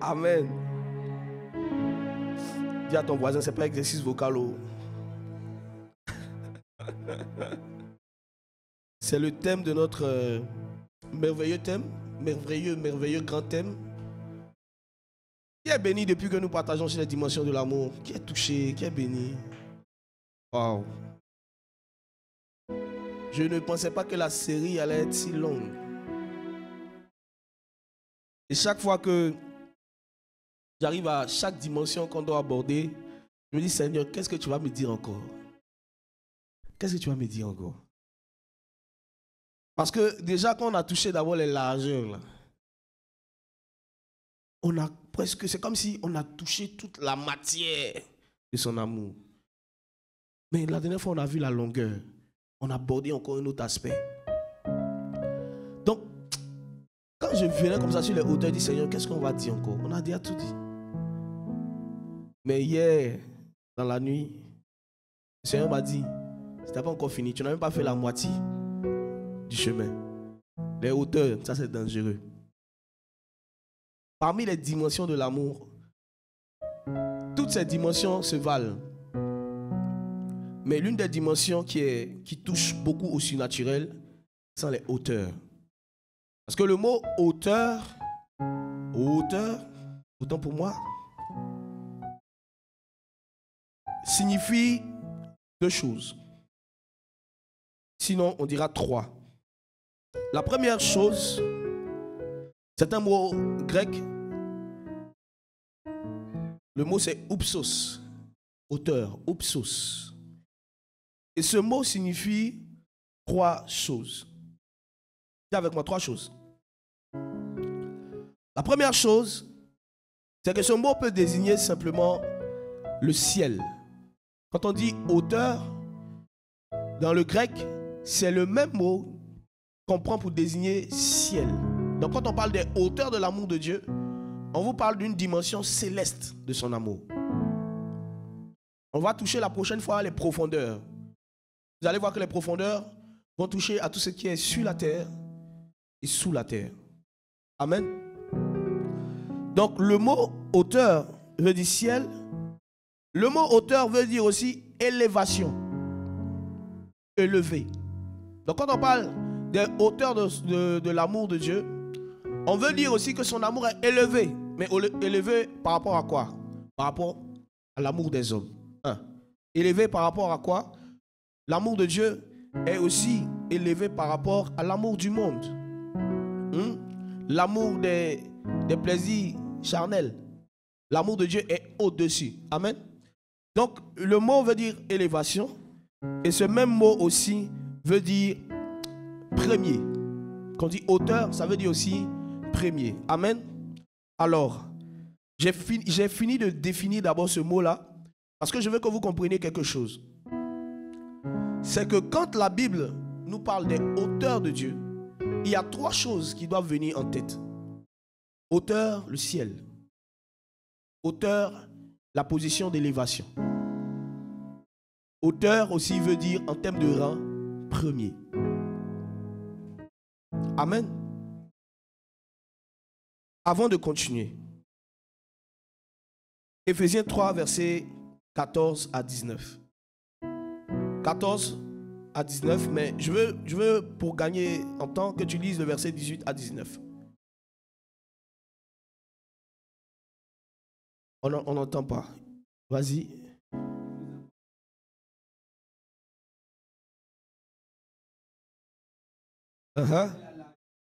Amen. Dis à ton voisin, c'est pas exercice vocal. C'est le thème de notre merveilleux thème, merveilleux grand thème. Qui est béni depuis que nous partageons sur les dimensions de l'amour? Qui est touché? Qui est béni? Wow. Je ne pensais pas que la série allait être si longue. Et chaque fois que j'arrive à chaque dimension qu'on doit aborder, je me dis, Seigneur, qu'est-ce que tu vas me dire encore? Qu'est-ce que tu vas me dire encore? Parce que déjà, quand on a touché d'abord les largeurs, là, on a presque, c'est comme si on a touché toute la matière de son amour. Mais la dernière fois, on a vu la longueur. On a abordé encore un autre aspect. Donc, quand je venais comme ça sur les hauteurs, je dis, Seigneur, qu'est-ce qu'on va dire encore? On a déjà tout dit. Mais hier, dans la nuit, le Seigneur m'a dit, c'était pas encore fini, tu n'as même pas fait la moitié du chemin. Les hauteurs, ça c'est dangereux. Parmi les dimensions de l'amour, toutes ces dimensions se valent. Mais l'une des dimensions qui touche beaucoup au surnaturel, sont les hauteurs. Parce que le mot hauteur, autant pour moi, signifie deux choses. Sinon, on dira trois. La première chose, c'est un mot grec. Le mot c'est oupsos, hauteur, oupsos. Et ce mot signifie trois choses. Dis avec moi trois choses. La première chose, c'est que ce mot peut désigner simplement le ciel. Quand on dit hauteur, dans le grec, c'est le même mot qu'on prend pour désigner ciel. Donc quand on parle des hauteurs de l'amour de Dieu, on vous parle d'une dimension céleste de son amour. On va toucher la prochaine fois les profondeurs. Vous allez voir que les profondeurs vont toucher à tout ce qui est sur la terre et sous la terre. Amen. Donc le mot hauteur veut dire ciel. Le mot hauteur veut dire aussi élévation. Élevé. Donc quand on parle des hauteurs de l'amour de Dieu, on veut dire aussi que son amour est élevé. Mais élevé par rapport à quoi? Par rapport à l'amour des hommes. Élevé par rapport à quoi? L'amour de Dieu est aussi élevé par rapport à l'amour du monde. L'amour des plaisirs charnels. L'amour de Dieu est au-dessus. Amen. Donc, le mot veut dire élévation. Et ce même mot aussi veut dire premier. Quand on dit hauteur, ça veut dire aussi premier. Amen. Alors, j'ai fini de définir d'abord ce mot-là. Parce que je veux que vous compreniez quelque chose. C'est que quand la Bible nous parle des hauteurs de Dieu, il y a trois choses qui doivent venir en tête. Hauteur, le ciel. Hauteur, la position d'élévation. Hauteur aussi veut dire en termes de rang, premier. Amen. Avant de continuer, Éphésiens 3, versets 14 à 19. 14 à 19, mais je veux pour gagner en temps que tu lises le verset 18 à 19. On n'entend pas. Vas-y.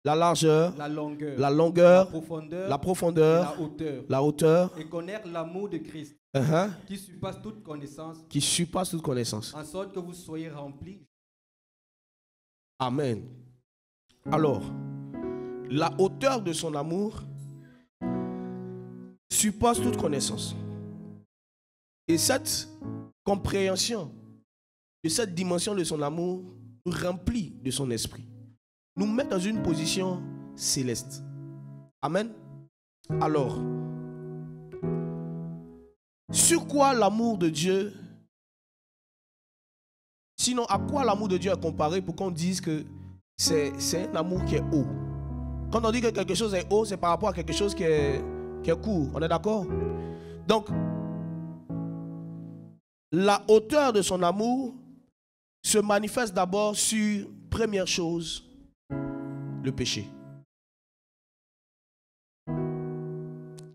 La largeur, la longueur, la profondeur, la hauteur, et connaître l'amour de Christ qui surpasse toute connaissance, en sorte que vous soyez remplis. Amen. Alors, la hauteur de son amour surpasse toute connaissance. Et cette compréhension de cette dimension de son amour nous remplit de son esprit. Nous met dans une position céleste. Amen. Alors, sur quoi l'amour de Dieu, sinon à quoi l'amour de Dieu est comparé pour qu'on dise que c'est un amour qui est haut? Quand on dit que quelque chose est haut, c'est par rapport à quelque chose qui est qui est court. On est d'accord? Donc, la hauteur de son amour se manifeste d'abord sur, première chose, le péché.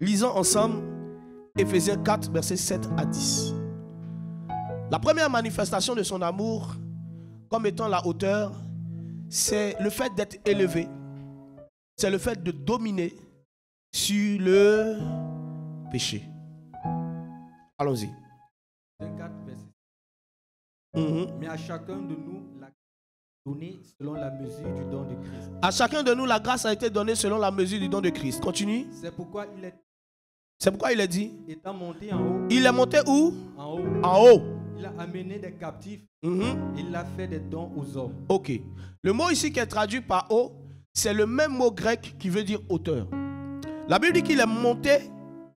Lisons ensemble Éphésiens 4, versets 7 à 10. La première manifestation de son amour, comme étant la hauteur, c'est le fait d'être élevé. C'est le fait de dominer sur le péché. Allons-y. 24, verset. Mais à chacun de nous, la grâce donnée selon la mesure du don de Christ. À chacun de nous, la grâce a été donnée selon la mesure du don de Christ. Continue. C'est pourquoi il est dit. Étant monté en haut. Il est monté où? En haut. En haut. Il a amené des captifs. Il a fait des dons aux hommes. Ok. Le mot ici qui est traduit par haut, c'est le même mot grec qui veut dire hauteur. La Bible dit qu'il est monté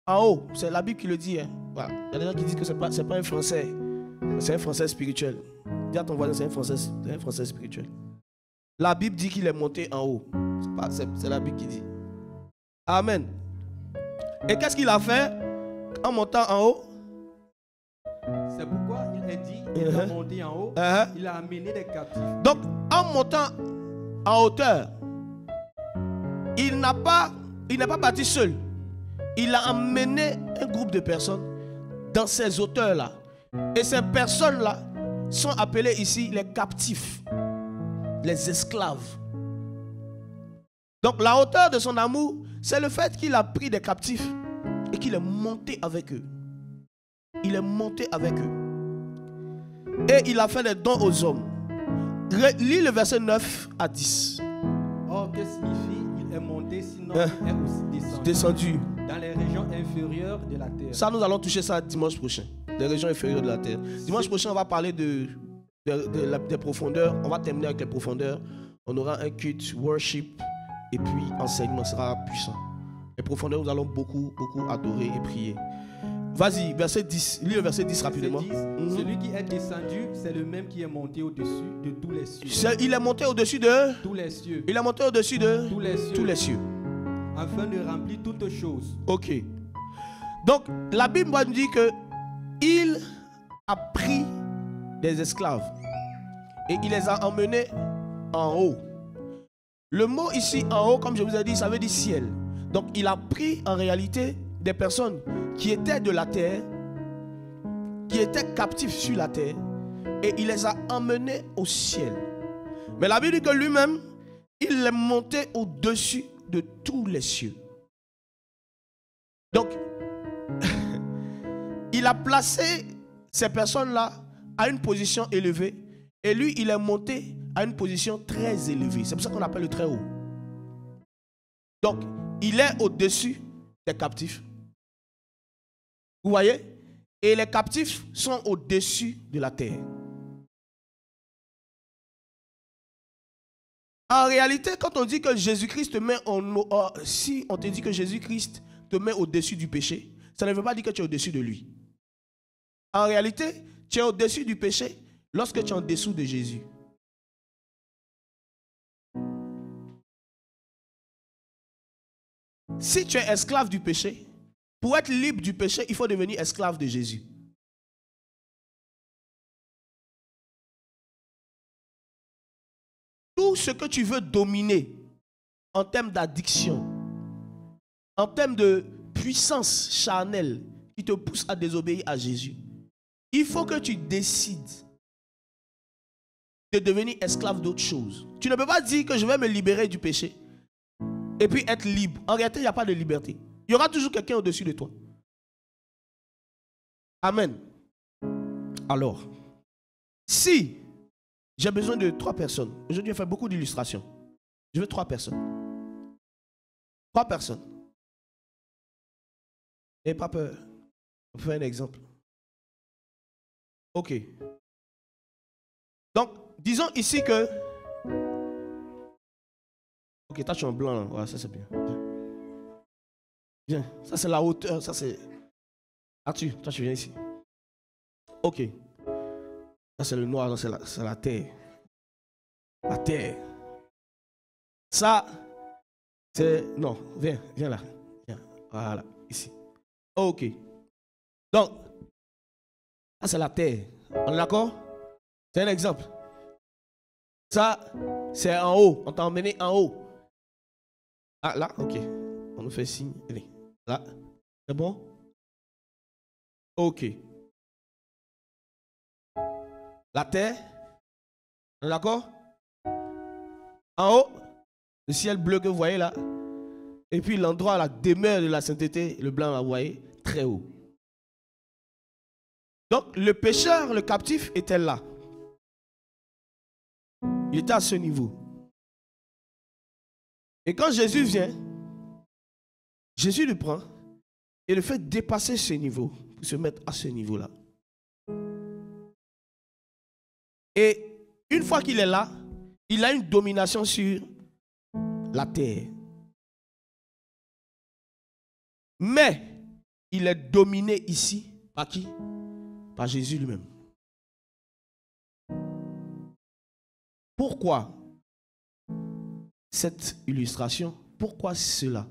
en haut. C'est la Bible qui le dit. Hein. Voilà. Il y a des gens qui disent que ce n'est pas un français. C'est un français spirituel. Dis à ton voisin, c'est un français spirituel. La Bible dit qu'il est monté en haut. C'est la Bible qui dit. Amen. Et qu'est-ce qu'il a fait en montant en haut? C'est pourquoi il est dit, il est monté en haut, il a amené des captifs. Donc, en montant en hauteur, il n'est pas parti seul. Il a amené un groupe de personnes dans ces hauteurs-là. Et ces personnes-là sont appelées ici les captifs, les esclaves. Donc, la hauteur de son amour, c'est le fait qu'il a pris des captifs et qu'il est monté avec eux. Il est monté avec eux. Et il a fait des dons aux hommes. Lis le verset 9 à 10. Or, que signifie il est monté, sinon il est aussi descendu dans les régions inférieures de la terre. Ça, nous allons toucher ça dimanche prochain. Les régions inférieures de la terre. Dimanche prochain, on va parler des profondeurs. On va terminer avec les profondeurs. On aura un culte, worship. Et puis, enseignement sera puissant. Les profondeurs, nous allons beaucoup adorer et prier. Vas-y, verset 10. Lis le verset 10 rapidement. 10, Celui qui est descendu, c'est le même qui est monté au-dessus de tous les cieux. Il est monté au-dessus de tous les cieux. Il est monté au-dessus de tous les cieux. Afin de remplir toutes choses. Ok. Donc, la Bible nous dit que il a pris des esclaves et il les a emmenés en haut. Le mot ici en haut, comme je vous ai dit, ça veut dire ciel. Donc il a pris en réalité des personnes qui étaient de la terre, qui étaient captifs sur la terre, et il les a emmenés au ciel. Mais la Bible dit que lui-même, il est monté au-dessus de tous les cieux. Donc, il a placé ces personnes-là à une position élevée, et lui, il est monté à une position très élevée. C'est pour ça qu'on appelle le très haut. Donc, il est au-dessus des captifs. Vous voyez? Et les captifs sont au-dessus de la terre. En réalité, quand on dit que Jésus-Christ te met si on te dit que Jésus-Christ te met au-dessus du péché, ça ne veut pas dire que tu es au-dessus de lui. En réalité, tu es au-dessus du péché lorsque tu es en dessous de Jésus. Si tu es esclave du péché, pour être libre du péché, il faut devenir esclave de Jésus. Tout ce que tu veux dominer en termes d'addiction, en termes de puissance charnelle qui te pousse à désobéir à Jésus, il faut que tu décides de devenir esclave d'autre chose. Tu ne peux pas dire que je vais me libérer du péché et puis être libre. En réalité, il n'y a pas de liberté. Il y aura toujours quelqu'un au-dessus de toi. Amen. Alors, si j'ai besoin de 3 personnes, aujourd'hui, je fais beaucoup d'illustrations. Je veux 3 personnes. 3 personnes. N'ayez pas peur. On peut faire un exemple. Ok. Donc, disons ici que... Ok, toi tu es en blanc. Ouais, ça c'est bien. Viens. Ça c'est la hauteur. Ça c'est... Arthur, toi tu viens ici. Ok. Ça c'est le noir, c'est la terre. La terre. Ça, c'est... Non, viens là. Viens. Voilà. ici. Ok. Donc, ça c'est la terre. On est d'accord? C'est un exemple. Ça, c'est en haut. On t'a emmené en haut. Ah, là, ok. On nous fait signe. Allez, là. C'est bon? Ok. La terre. On est d'accord? En haut, le ciel bleu que vous voyez là. Et puis l'endroit, la demeure de la sainteté, le blanc, là, vous voyez, très haut. Donc, le pécheur, le captif, était là. Il était à ce niveau. Et quand Jésus vient, Jésus le prend et le fait dépasser ce niveau, pour se mettre à ce niveau-là. Et une fois qu'il est là, il a une domination sur la terre. Mais il est dominé ici par qui? Par Jésus lui-même. Pourquoi cette illustration? Pourquoi cela?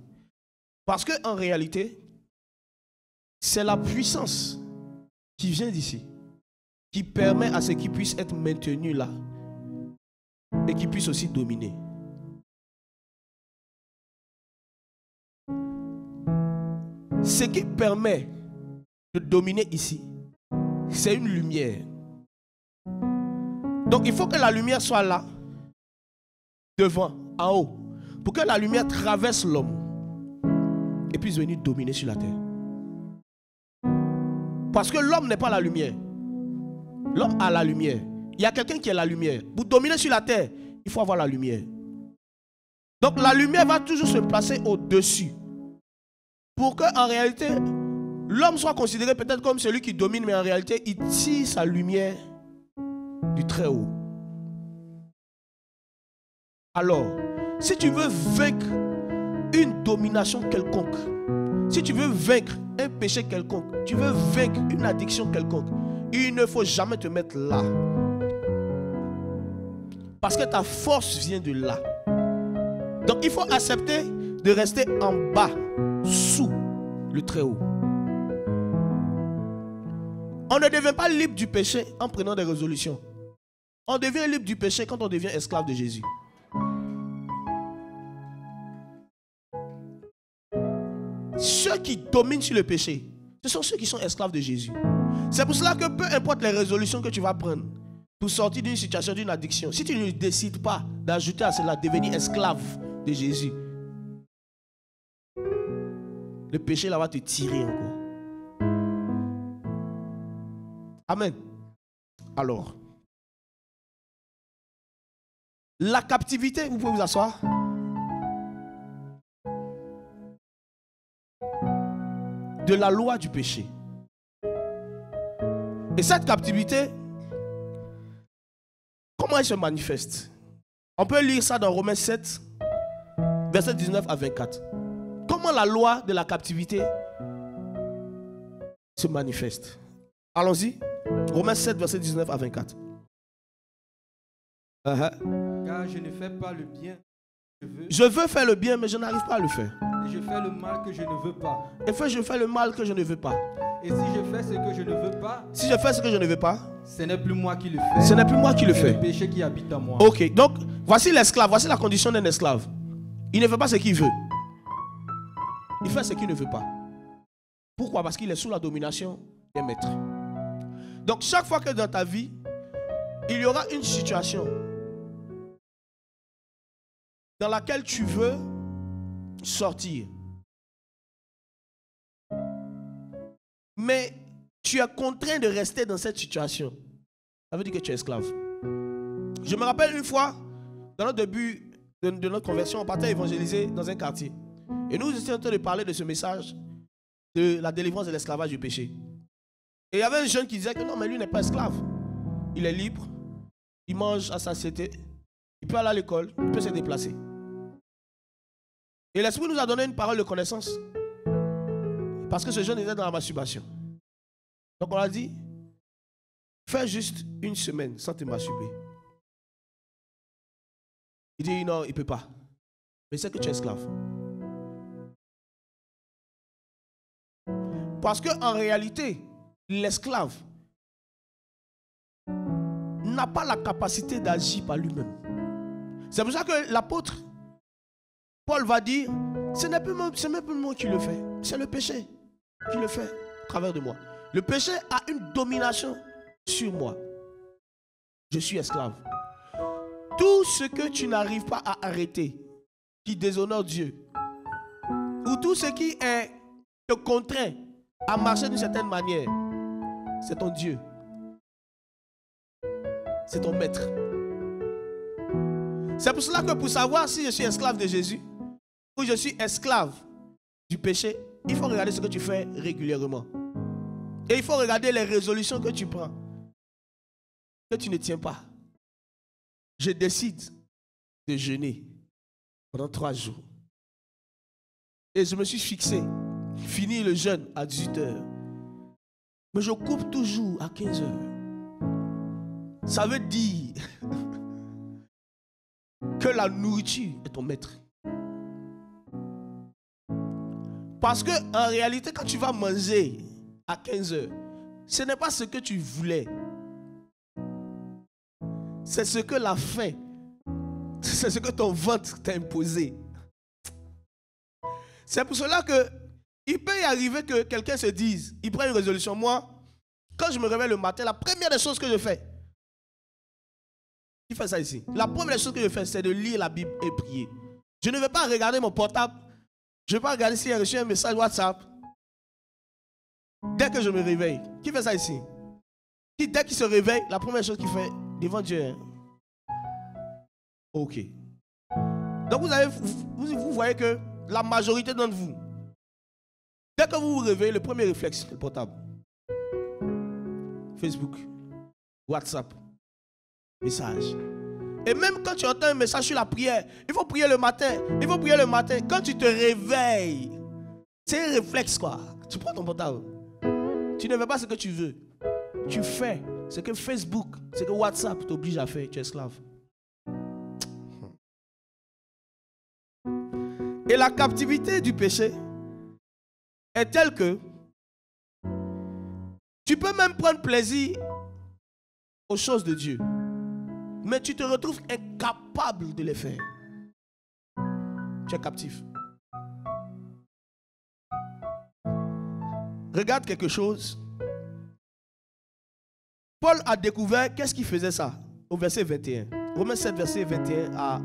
Parce qu'en réalité, c'est la puissance qui vient d'ici, qui permet à ce qu'il puisse être maintenu là et qu'il puisse aussi dominer. Ce qui permet de dominer ici, c'est une lumière. Donc il faut que la lumière soit là, devant, en haut, pour que la lumière traverse l'homme et puisse venir dominer sur la terre. Parce que l'homme n'est pas la lumière. L'homme a la lumière. Il y a quelqu'un qui est la lumière. Pour dominer sur la terre, il faut avoir la lumière. Donc la lumière va toujours se placer au-dessus. Pour qu'en réalité, l'homme soit considéré peut-être comme celui qui domine, mais en réalité, il tire sa lumière du très haut. Alors, si tu veux vaincre une domination quelconque, si tu veux vaincre un péché quelconque, tu veux vaincre une addiction quelconque, il ne faut jamais te mettre là. Parce que ta force vient de là. Donc il faut accepter de rester en bas, sous le très haut. On ne devient pas libre du péché en prenant des résolutions. On devient libre du péché quand on devient esclave de Jésus. Ceux qui dominent sur le péché, ce sont ceux qui sont esclaves de Jésus. C'est pour cela que peu importe les résolutions que tu vas prendre pour sortir d'une situation, d'une addiction, si tu ne décides pas d'ajouter à cela, devenir esclave de Jésus, le péché là va te tirer encore. Amen. Alors, la captivité, vous pouvez vous asseoir. De la loi du péché. Et cette captivité, comment elle se manifeste? On peut lire ça dans Romains 7, versets 19 à 24. Comment la loi de la captivité se manifeste? Allons-y. Romains 7, versets 19 à 24. Car je ne fais pas le bien que je veux. Je veux faire le bien, mais je n'arrive pas à le faire. Et je fais le mal que je ne veux pas. Et je fais le mal que je ne veux pas. Et si je fais ce que je ne veux pas, si je fais ce que je ne veux pas, ce n'est plus moi qui le fais. Ce n'est plus moi qui le fais. C'est le péché qui habite en moi. Ok, donc voici l'esclave, voici la condition d'un esclave. Il ne fait pas ce qu'il veut. Il fait ce qu'il ne veut pas. Pourquoi? Parce qu'il est sous la domination des maîtres. Donc chaque fois que dans ta vie, il y aura une situation dans laquelle tu veux sortir, mais tu es contraint de rester dans cette situation, ça veut dire que tu es esclave. Je me rappelle une fois, dans notre début de notre conversion, on partait évangéliser dans un quartier. Et nous étions en train de parler de ce message de la délivrance de l'esclavage du péché. Et il y avait un jeune qui disait que non, mais lui n'est pas esclave. Il est libre, il mange à satiété, il peut aller à l'école, il peut se déplacer. Et l'Esprit nous a donné une parole de connaissance. Parce que ce jeune était dans la masturbation. Donc on a dit, fais juste une semaine sans te masturber. Il dit non, il ne peut pas. Mais c'est que tu es esclave. Parce qu'en réalité, l'esclave n'a pas la capacité d'agir par lui-même. C'est pour ça que l'apôtre Paul va dire, c'est même plus moi qui le fais, c'est le péché qui le fait à travers de moi. Le péché a une domination sur moi. Je suis esclave. Tout ce que tu n'arrives pas à arrêter, qui déshonore Dieu, ou tout ce qui te contraint à marcher d'une certaine manière, c'est ton Dieu. C'est ton maître. C'est pour cela que pour savoir si je suis esclave de Jésus ou je suis esclave du péché, il faut regarder ce que tu fais régulièrement. Et il faut regarder les résolutions que tu prends, que tu ne tiens pas. Je décide de jeûner pendant 3 jours. Et je me suis fixé, finir le jeûne à 18h. Mais je coupe toujours à 15h. Ça veut dire que la nourriture est ton maître. Parce que en réalité, quand tu vas manger à 15h, ce n'est pas ce que tu voulais. C'est ce que la faim, c'est ce que ton ventre t'a imposé. C'est pour cela que il peut y arriver que quelqu'un se dise, il prend une résolution. Moi, quand je me réveille le matin, la première des choses que je fais, qui fait ça ici? La première chose que je fais, c'est de lire la Bible et prier. Je ne vais pas regarder mon portable. Je ne vais pas regarder s'il y a reçu un message WhatsApp. Dès que je me réveille. Qui fait ça ici? Qui, dès qu'il se réveille, la première chose qu'il fait, devant Dieu. Hein? Ok. Donc vous voyez que la majorité d'entre vous, dès que vous vous réveillez, le premier réflexe, c'est le portable. Facebook, WhatsApp. Message. Et même quand tu entends un message sur la prière, il faut prier le matin. Il faut prier le matin. Quand tu te réveilles, c'est un réflexe quoi. Tu prends ton portable. Tu ne fais pas ce que tu veux. Tu fais ce que Facebook, ce que WhatsApp t'oblige à faire. Tu es esclave. Et la captivité du péché est telle que tu peux même prendre plaisir aux choses de Dieu. Mais tu te retrouves incapable de les faire. Tu es captif. Regarde quelque chose. Paul a découvert qu'est-ce qui faisait ça. Au verset 21. Romains 7, verset 21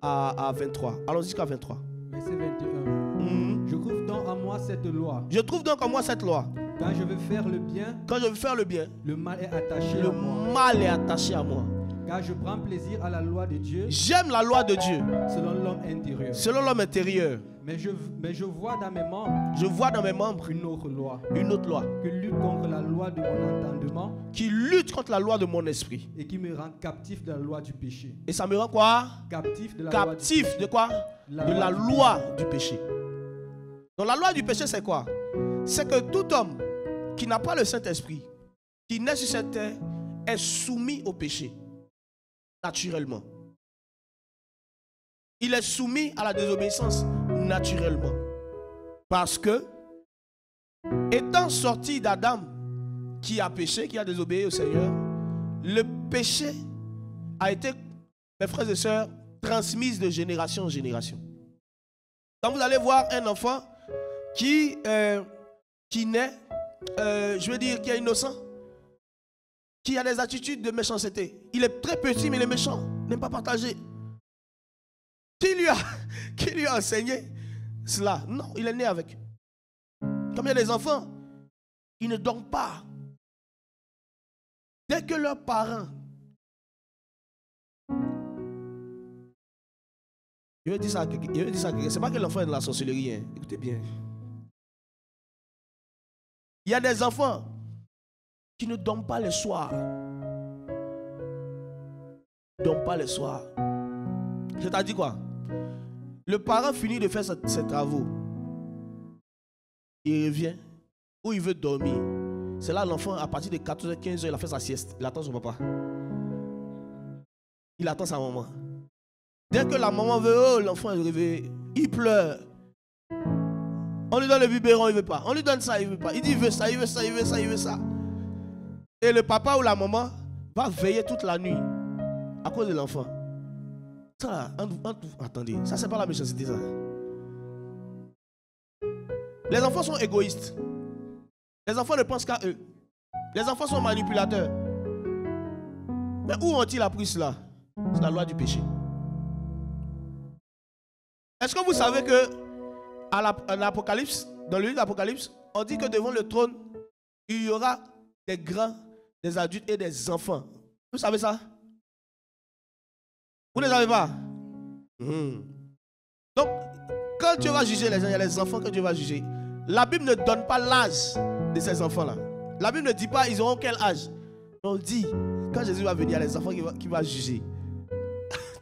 à 23. Allons jusqu'à 23. Verset 21. Je trouve donc en moi cette loi. Je trouve donc en moi cette loi. Quand je veux faire le bien, le mal est attaché à moi. Car je prends plaisir à la loi de Dieu. J'aime la loi de Dieu. Selon l'homme intérieur. Mais je vois dans mes membres. Une autre loi. Qui lutte contre la loi de mon entendement. Qui lutte contre la loi de mon esprit. Et qui me rend captif de la loi du péché. Et ça me rend quoi? Captif de la captif de quoi? De la loi du péché. Donc la loi du péché c'est quoi? C'est que tout homme qui n'a pas le Saint-Esprit, qui naît sur cette terre, est soumis au péché. Naturellement. Il est soumis à la désobéissance naturellement. Parce que, étant sorti d'Adam, qui a péché, qui a désobéi au Seigneur, le péché a été, mes frères et sœurs, transmis de génération en génération. Quand vous allez voir un enfant qui naît, je veux dire, qui est innocent, qui a des attitudes de méchanceté. Il est très petit, mais il est méchant. N'aime pas partager. Qui lui a enseigné cela? Non, il est né avec. Comme il y a des enfants, ils ne dorment pas. Dès que leurs parents... Je vais dire ça à quelqu'un. C'est pas que l'enfant est dans la sorcellerie. Hein. Écoutez bien. Il y a des enfants qui ne dorment pas le soir. Dorment pas le soir. C'est-à-dire quoi? Le parent finit de faire ses travaux. Il revient. Ou il veut dormir. C'est là l'enfant, à partir de 14h, 15h, il a fait sa sieste. Il attend son papa. Il attend sa maman. Dès que la maman veut, oh, l'enfant est réveillé. Il pleure. On lui donne le biberon, il ne veut pas. On lui donne ça, il ne veut pas. Il dit il veut ça, il veut ça, il veut ça, il veut ça. Et le papa ou la maman va veiller toute la nuit à cause de l'enfant. Ça, attendez, ça c'est pas la méchanceté ça. Les enfants sont égoïstes. Les enfants ne pensent qu'à eux. Les enfants sont manipulateurs. Mais où ont-ils appris cela? C'est la loi du péché. Est-ce que vous savez que à l'Apocalypse, dans le livre d'Apocalypse, on dit que devant le trône, il y aura des grands, des adultes et des enfants. Vous savez ça? Vous ne savez pas? Donc, quand tu vas juger les gens, il y a les enfants que tu vas juger. La Bible ne donne pas l'âge de ces enfants-là. La Bible ne dit pas ils auront quel âge. On dit, quand Jésus va venir, il y a les enfants qui va juger.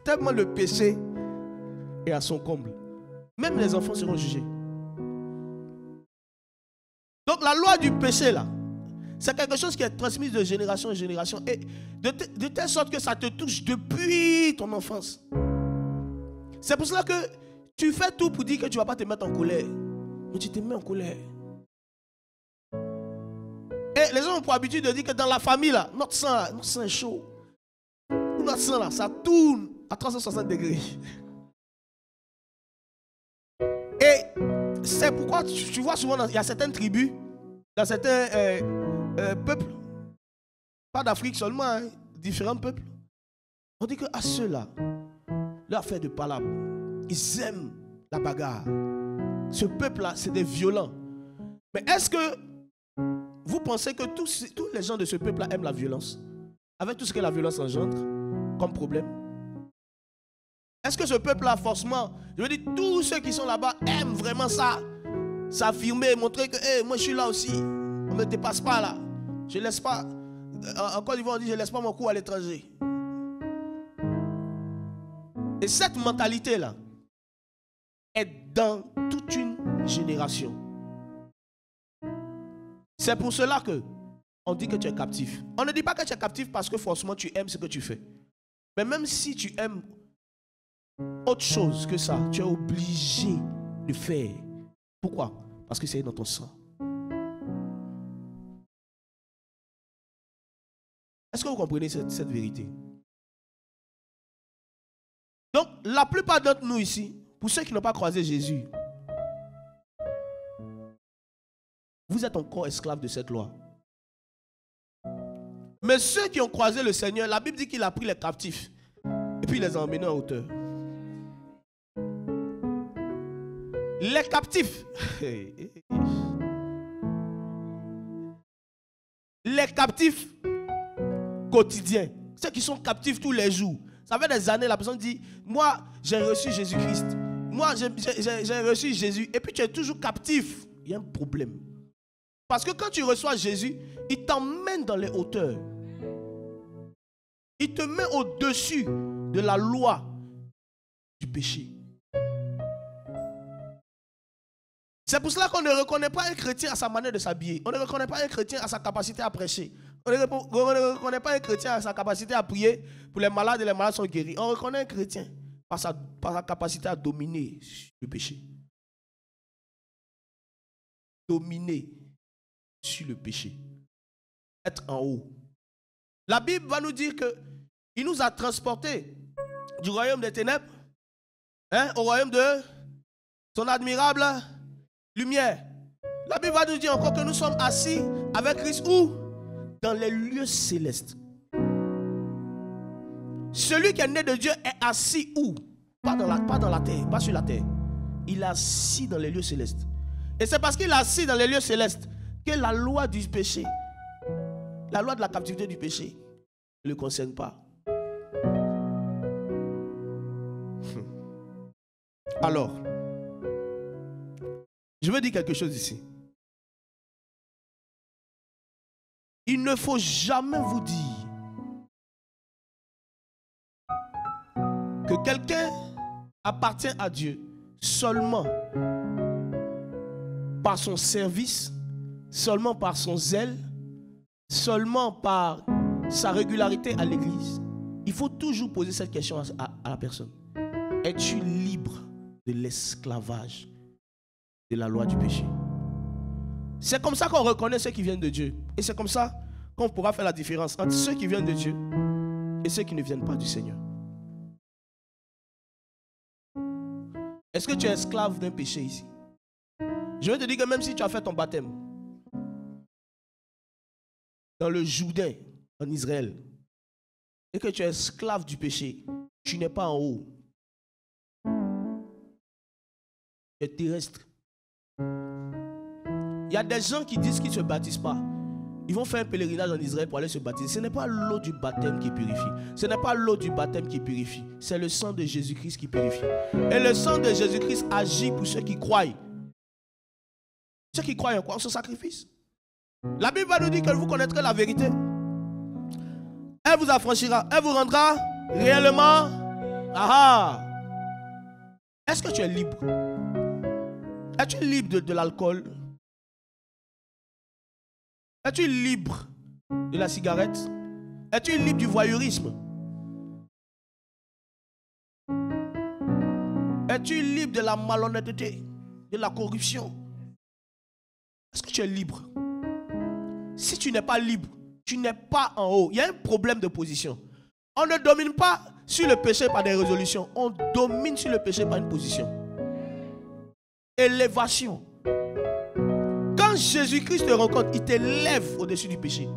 Tellement le péché est à son comble. Même les enfants seront jugés. Donc la loi du péché là, c'est quelque chose qui est transmis de génération en génération. Et de telle sorte que ça te touche depuis ton enfance. C'est pour cela que tu fais tout pour dire que tu ne vas pas te mettre en colère. Mais tu te mets en colère. Et les gens ont pour habitude de dire que dans la famille, là, notre sang est chaud. Notre sang, là, ça tourne à 360 degrés. Et c'est pourquoi tu vois souvent, il y a certaines tribus, dans certains peuples, pas d'Afrique seulement, hein, différents peuples. On dit que à ceux-là, leur affaire de palabre, ils aiment la bagarre. Ce peuple-là, c'est des violents. Mais est-ce que vous pensez que tous les gens de ce peuple-là aiment la violence? Avec tout ce que la violence engendre comme problème? Est-ce que ce peuple-là, forcément, je veux dire, tous ceux qui sont là-bas aiment vraiment ça? S'affirmer, montrer que hey, moi je suis là aussi. On ne me dépasse pas là. Je ne laisse pas. En Côte d'Ivoire, on dit je ne laisse pas mon coup à l'étranger. Et cette mentalité-là est dans toute une génération. C'est pour cela que on dit que tu es captif. On ne dit pas que tu es captif parce que forcément tu aimes ce que tu fais. Mais même si tu aimes autre chose que ça, tu es obligé de faire. Pourquoi? Parce que c'est dans ton sang. Est-ce que vous comprenez cette vérité? Donc, la plupart d'entre nous ici, pour ceux qui n'ont pas croisé Jésus, vous êtes encore esclaves de cette loi. Mais ceux qui ont croisé le Seigneur, la Bible dit qu'il a pris les captifs et puis il les a emmenés en hauteur. Les captifs, les captifs quotidiens, ceux qui sont captifs tous les jours. Ça fait des années, la personne dit, moi j'ai reçu Jésus-Christ, moi j'ai reçu Jésus, et puis tu es toujours captif. Il y a un problème. Parce que quand tu reçois Jésus, il t'emmène dans les hauteurs. Il te met au-dessus de la loi du péché. C'est pour cela qu'on ne reconnaît pas un chrétien à sa manière de s'habiller. On ne reconnaît pas un chrétien à sa capacité à prêcher. On ne reconnaît pas un chrétien à sa capacité à prier pour les malades et les malades sont guéris. On reconnaît un chrétien par sa capacité à dominer le péché. Dominer sur le péché. Être en haut. La Bible va nous dire qu'il nous a transportés du royaume des ténèbres au royaume de son admirable lumière. La Bible va nous dire encore que nous sommes assis avec Christ où? Dans les lieux célestes. Celui qui est né de Dieu est assis où? Pas dans la terre, pas sur la terre. Il est assis dans les lieux célestes. Et c'est parce qu'il est assis dans les lieux célestes que la loi du péché, la loi de la captivité du péché, ne le concerne pas. Alors, je veux dire quelque chose ici. Il ne faut jamais vous dire que quelqu'un appartient à Dieu seulement par son service, seulement par son zèle, seulement par sa régularité à l'église. Il faut toujours poser cette question à la personne. Es-tu libre de l'esclavage de la loi du péché. C'est comme ça qu'on reconnaît ceux qui viennent de Dieu. Et c'est comme ça qu'on pourra faire la différence entre ceux qui viennent de Dieu et ceux qui ne viennent pas du Seigneur. Est-ce que tu es esclave d'un péché ici? Je veux te dire que même si tu as fait ton baptême dans le Jourdain, en Israël, et que tu es esclave du péché, tu n'es pas en haut. Tu es terrestre. Il y a des gens qui disent qu'ils ne se baptisent pas. Ils vont faire un pèlerinage en Israël pour aller se baptiser. Ce n'est pas l'eau du baptême qui purifie. Ce n'est pas l'eau du baptême qui purifie. C'est le sang de Jésus-Christ qui purifie. Et le sang de Jésus-Christ agit pour ceux qui croient. Ceux qui croient en quoi? En ce sacrifice. La Bible va nous dire que vous connaîtrez la vérité. Elle vous affranchira. Elle vous rendra réellement. Ah! Est-ce que tu es libre? Es-tu libre de l'alcool? Es-tu libre de la cigarette? Es-tu libre du voyeurisme? Es-tu libre de la malhonnêteté, de la corruption? Est-ce que tu es libre? Si tu n'es pas libre, tu n'es pas en haut. Il y a un problème de position. On ne domine pas sur le péché par des résolutions. On domine sur le péché par une position. Élévation. Quand Jésus-Christ te rencontre, il t'élève au-dessus du péché.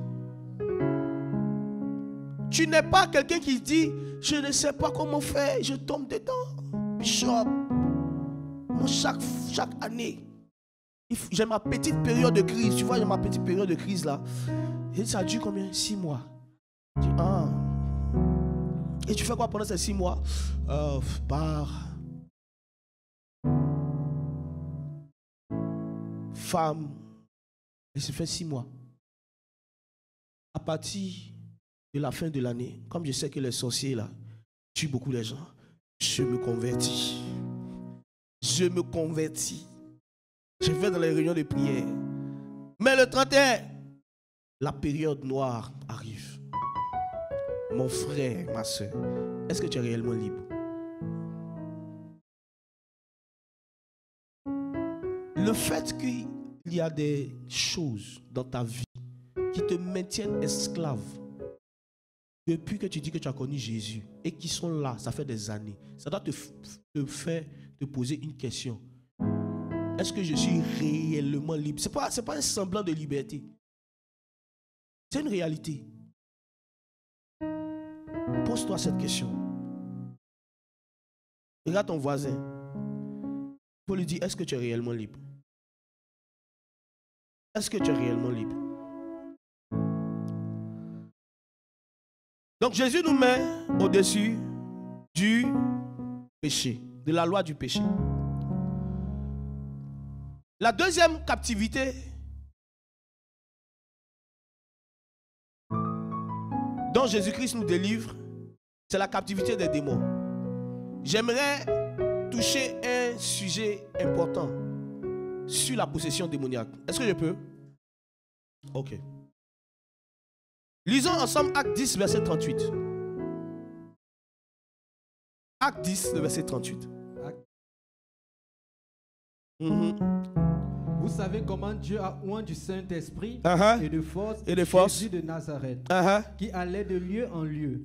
Tu n'es pas quelqu'un qui dit, je ne sais pas comment faire, je tombe dedans. Bishop, moi chaque année, j'ai ma petite période de crise. Tu vois, j'ai ma petite période de crise là. Et ça dure combien? 6 mois. Tu dis, ah. Et tu fais quoi pendant ces 6 mois? Femme. Et ça fait 6 mois. À partir de la fin de l'année, comme je sais que les sorciers là tuent beaucoup de gens, je me convertis. Je me convertis. Je vais dans les réunions de prière. Mais le 31, la période noire arrive. Mon frère, ma soeur, est-ce que tu es réellement libre? Le fait qu'il y a des choses dans ta vie qui te maintiennent esclave depuis que tu dis que tu as connu Jésus et qui sont là, ça fait des années, ça doit te faire te poser une question. Est-ce que je suis réellement libre? Ce n'est pas un semblant de liberté. C'est une réalité. Pose-toi cette question. Regarde ton voisin. Il faut lui dire, est-ce que tu es réellement libre? Est-ce que tu es réellement libre? Donc Jésus nous met au-dessus du péché, de la loi du péché. La deuxième captivité dont Jésus-Christ nous délivre, c'est la captivité des démons. J'aimerais toucher un sujet important sur la possession démoniaque. Est-ce que je peux? Ok. Lisons ensemble Acte 10, verset 38. Acte 10, le verset 38. Vous savez comment Dieu a oint du Saint-Esprit et de force Jésus de Nazareth, qui allait de lieu en lieu,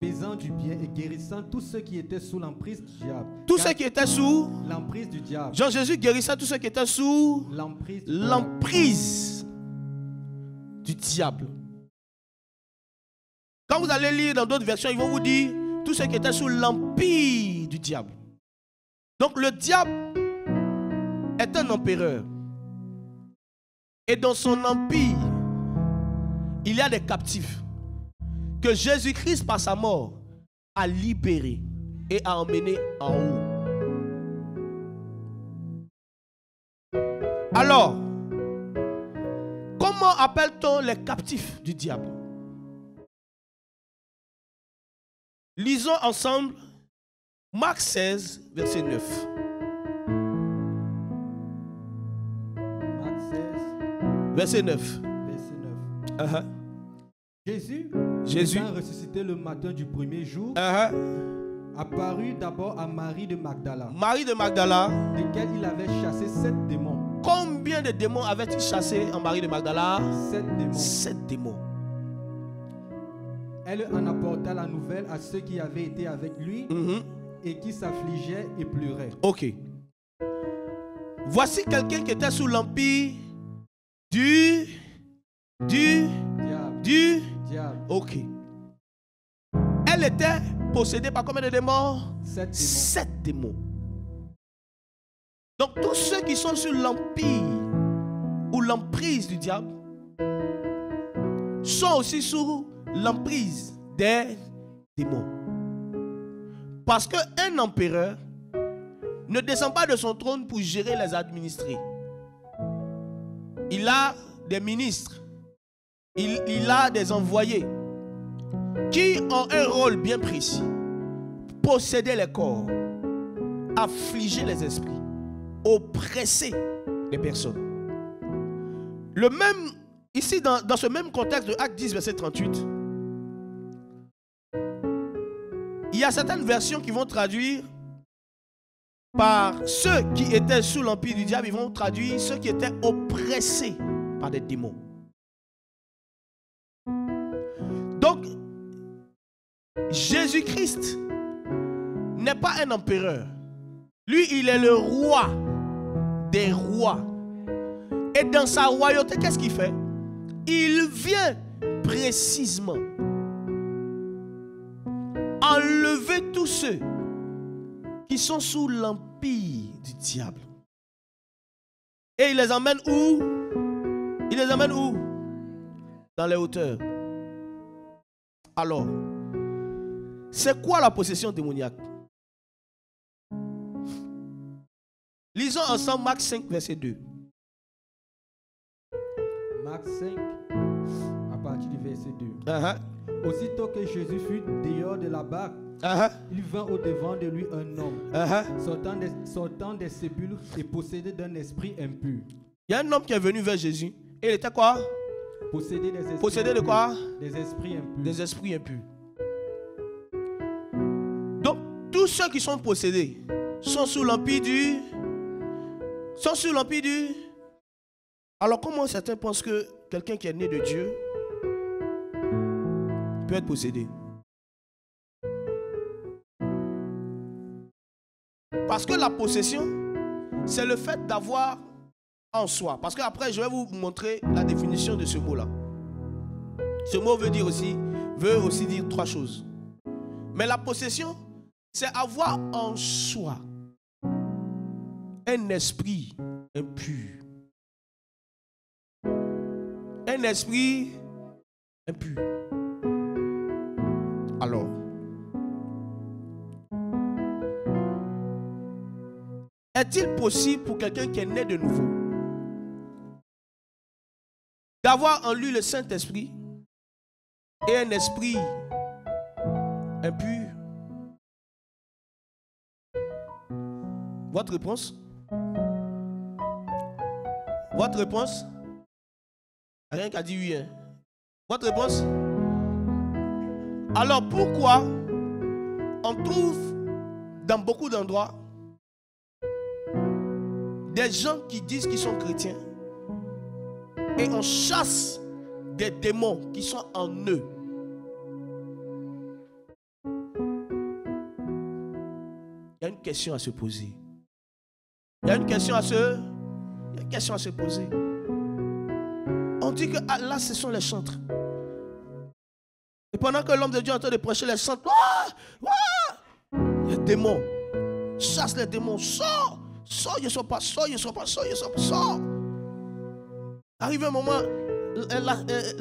faisant du bien et guérissant tous ceux qui étaient sous l'emprise du diable. Tous ceux qui étaient sous l'emprise du diable. Jean-Jésus guérissait tous ceux qui étaient sous l'emprise du diable. Quand vous allez lire dans d'autres versions, ils vont vous dire tous ceux qui étaient sous l'empire du diable. Donc le diable est un empereur. Et dans son empire, il y a des captifs que Jésus-Christ, par sa mort, a libérés et a emmenés en haut. Alors, comment appelle-t-on les captifs du diable? Lisons ensemble Marc 16, verset 9. Marc 16, verset 9. Verset 9. Jésus étant ressuscité le matin du premier jour, apparut d'abord à Marie de Magdala. Marie de Magdala, desquels il avait chassé 7 démons. Combien de démons avait-il chassé en Marie de Magdala? 7 démons. 7 démons. Elle en apporta la nouvelle à ceux qui avaient été avec lui et qui s'affligeaient et pleuraient. Ok. Voici quelqu'un qui était sous l'empire du diable. Ok. Elle était possédée par combien de démons? 7 démons. 7 démons. Donc tous ceux qui sont sous l'empire ou l'emprise du diable sont aussi sous l'emprise des démons. Parce qu'un empereur ne descend pas de son trône pour gérer les administrés. Il a des ministres, il a des envoyés qui ont un rôle bien précis: posséder les corps, affliger les esprits, oppresser les personnes. Le même, ici dans ce même contexte de Acte 10 verset 38, il y a certaines versions qui vont traduire par ceux qui étaient sous l'empire du diable, ils vont traduire ceux qui étaient oppressés par des démons. Donc, Jésus-Christ n'est pas un empereur. Lui, il est le roi des rois. Et dans sa royauté, qu'est-ce qu'il fait? Il vient précisément enlever tous ceux qui sont sous l'empire du diable. Et il les emmène où? Il les emmène où? Dans les hauteurs. Alors, c'est quoi la possession démoniaque? Lisons ensemble Marc 5, verset 2. Marc 5, à partir du verset 2. Aussitôt que Jésus fut dehors de la barque, il vint au-devant de lui un homme, sortant des sépulcres et possédé d'un esprit impur. Il y a un homme qui est venu vers Jésus. Et il était quoi? Possédé des esprits Possédé de quoi? Des esprits impurs. Des esprits impurs. Donc, tous ceux qui sont possédés sont sous l'empire du... Sont sous l'empire du... Alors, comment certains pensent que quelqu'un qui est né de Dieu peut être possédé? Parce que la possession, c'est le fait d'avoir en soi. Parce qu'après, je vais vous montrer la définition de ce mot-là. Ce mot veut aussi dire 3 choses. Mais la possession, c'est avoir en soi un esprit impur. Un esprit impur. Alors, est-il possible pour quelqu'un qui est né de nouveau d'avoir en lui le Saint-Esprit et un esprit impur? Votre réponse? Votre réponse? Rien qu'à dire oui. Hein? Votre réponse? Alors pourquoi on trouve dans beaucoup d'endroits des gens qui disent qu'ils sont chrétiens et on chasse des démons qui sont en eux? Il y a une question à se poser. Il y a une question à se poser. On dit que là, ce sont les chantres. Et pendant que l'homme de Dieu est en train de prêcher les chantres, les démons, chasse les démons, sors, ils ne sont pas, sors. Arrive un moment,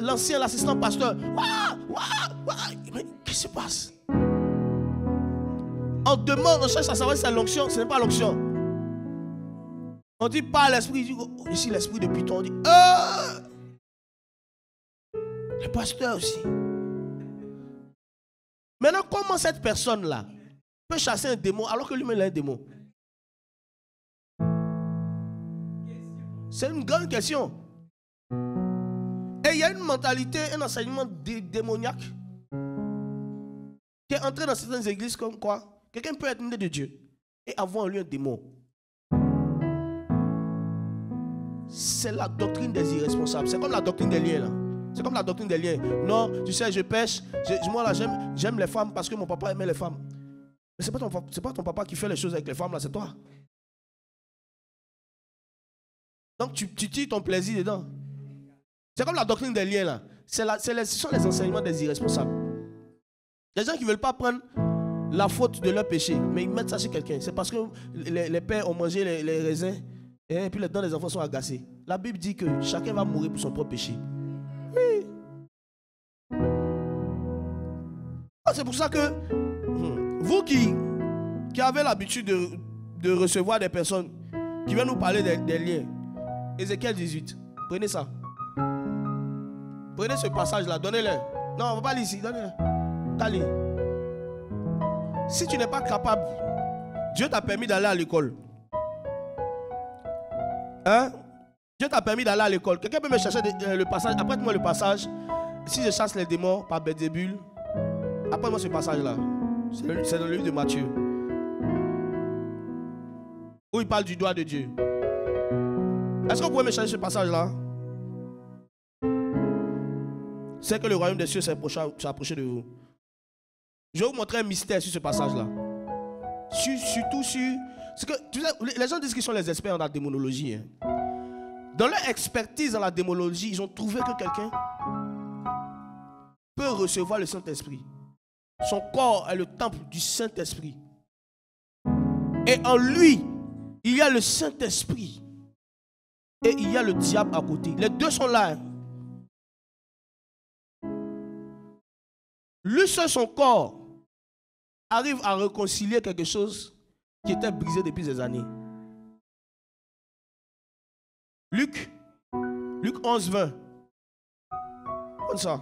l'assistant pasteur, mais qu'est-ce qui se passe? On demande, on cherche à savoir si c'est l'onction, ce n'est pas l'onction. On dit pas l'esprit, il dit, je suis l'esprit de Python. On dit, le pasteur aussi. Maintenant, comment cette personne-là peut chasser un démon alors que lui-même est un démon? C'est une grande question. Et il y a une mentalité, un enseignement démoniaque qui est entré dans certaines églises comme quoi? Quelqu'un peut être né de Dieu et avoir en lui un démon. C'est la doctrine des irresponsables. C'est comme la doctrine des liens là. C'est comme la doctrine des liens. Non, tu sais, je pêche. Moi là, j'aime les femmes parce que mon papa aimait les femmes. Mais c'est pas ton papa qui fait les choses avec les femmes là, c'est toi. Donc tu tires ton plaisir dedans. C'est comme la doctrine des liens là. Ce sont les enseignements des irresponsables. Les gens qui ne veulent pas prendre la faute de leur péché, mais ils mettent ça sur quelqu'un. C'est parce que les pères ont mangé les raisins et puis les dents des enfants sont agacés. La Bible dit que chacun va mourir pour son propre péché. Oui. C'est pour ça que vous qui avez l'habitude de recevoir des personnes qui viennent nous parler des liens, Ézéchiel 18, prenez ça. Prenez ce passage-là, donnez-le. Non, on ne va pas lire ici, donnez-le. Allez. Si tu n'es pas capable, Dieu t'a permis d'aller à l'école. Hein? Dieu t'a permis d'aller à l'école. Quelqu'un peut me chercher le passage? Apprête-moi le passage. Si je chasse les démons par Belzébul, apprête-moi ce passage-là. C'est dans le livre de Matthieu. Où il parle du doigt de Dieu. Est-ce que vous pouvez me chercher ce passage-là? C'est que le royaume des cieux s'est approché de vous. Je vais vous montrer un mystère sur ce passage-là. Surtout sur... Que, tu sais, les gens disent qu'ils sont les experts en la démonologie. Hein. Dans leur expertise en la démonologie, ils ont trouvé que quelqu'un peut recevoir le Saint-Esprit. Son corps est le temple du Saint-Esprit. Et en lui, il y a le Saint-Esprit. Et il y a le diable à côté. Les deux sont là. Hein. Lui seul, son corps, arrive à réconcilier quelque chose qui était brisé depuis des années. Luc 11, 20. Comme ça.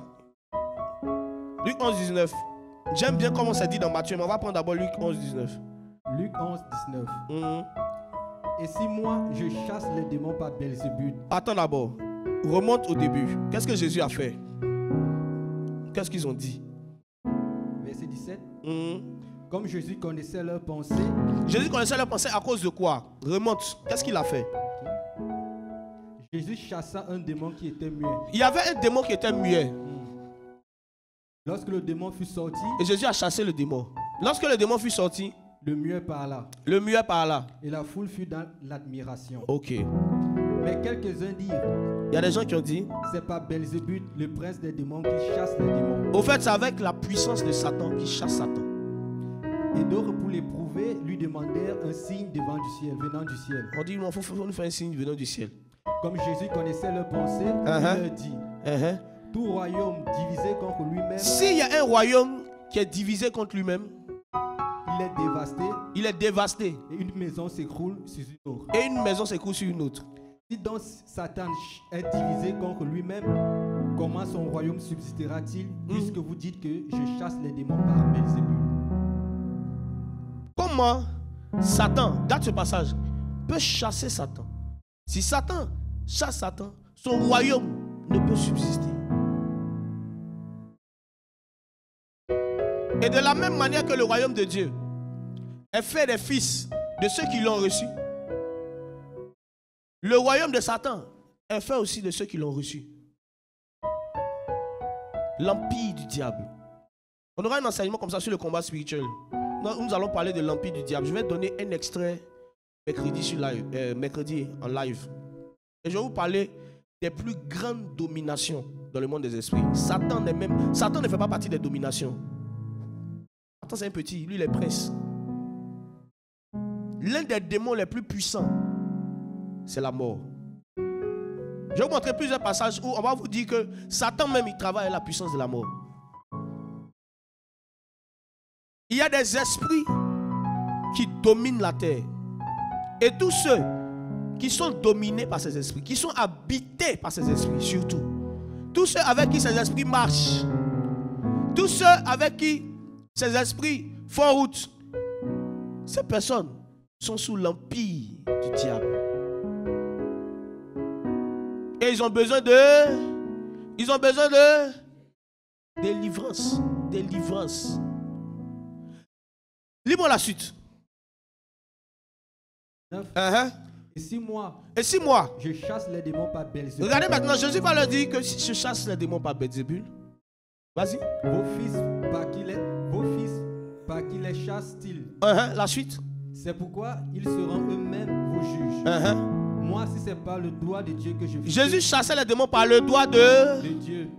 Luc 11, 19. J'aime bien comment c'est dit dans Matthieu, mais on va prendre d'abord Luc 11, 19. Luc 11, 19. Et si moi, je chasse les démons par Belzébul. Attends d'abord. Remonte au début. Qu'est-ce que Jésus a fait? Qu'est-ce qu'ils ont dit? Verset 17. Comme Jésus connaissait leurs pensées. Jésus connaissait leurs pensées à cause de quoi? Remonte. Qu'est-ce qu'il a fait? Jésus chassa un démon qui était muet. Il y avait un démon qui était muet. Lorsque le démon fut sorti. Et Jésus a chassé le démon. Lorsque le démon fut sorti. Le muet parla. Le muet parla. Et la foule fut dans l'admiration. Ok. Mais quelques-uns dirent. Il y a des gens qui ont dit. C'est pas Belzébul, le prince des démons, qui chasse les démons. Au fait, c'est avec la puissance de Satan qui chasse Satan. Et d'autres, pour l'éprouver, lui demandèrent un signe venant du ciel. On dit, il faut nous faire un signe venant du ciel. Comme Jésus connaissait leurs pensées, il leur dit, tout royaume divisé contre lui-même. S'il y a un royaume qui est divisé contre lui-même, il est dévasté. Il est dévasté. Et une maison s'écroule sur une autre. Et une maison s'écroule sur une autre. Si donc Satan est divisé contre lui-même, comment son royaume subsistera-t-il, puisque vous dites que je chasse les démons par Belzébul? Comment Satan, regarde ce passage, peut chasser Satan? Si Satan chasse Satan, son royaume ne peut subsister. Et de la même manière que le royaume de Dieu est fait des fils de ceux qui l'ont reçu, le royaume de Satan est fait aussi de ceux qui l'ont reçu. L'empire du diable. On aura un enseignement comme ça sur le combat spirituel. Nous allons parler de l'empire du diable. Je vais donner un extrait mercredi en live. Et je vais vous parler des plus grandes dominations dans le monde des esprits. Satan ne fait pas partie des dominations. Satan c'est un petit, lui il est prince. L'un des démons les plus puissants, c'est la mort. Je vais vous montrer plusieurs passages où on va vous dire que Satan même il travaille à la puissance de la mort. Il y a des esprits qui dominent la terre. Et tous ceux qui sont dominés par ces esprits, qui sont habités par ces esprits surtout, tous ceux avec qui ces esprits marchent, tous ceux avec qui ces esprits font route, ces personnes sont sous l'empire du diable. Et ils ont besoin de délivrance. Lis-moi la suite. 9. Et si moi, je chasse les démons par Belzébul. Regardez maintenant, Jésus va leur dire que si je chasse les démons par Belzébul, vas-y. Vos fils, par qui les chassent-ils? La suite. C'est pourquoi ils seront eux-mêmes vos juges. Moi, si c'est par le doigt de Dieu que je fais. Jésus chassait les démons par le doigt de Dieu.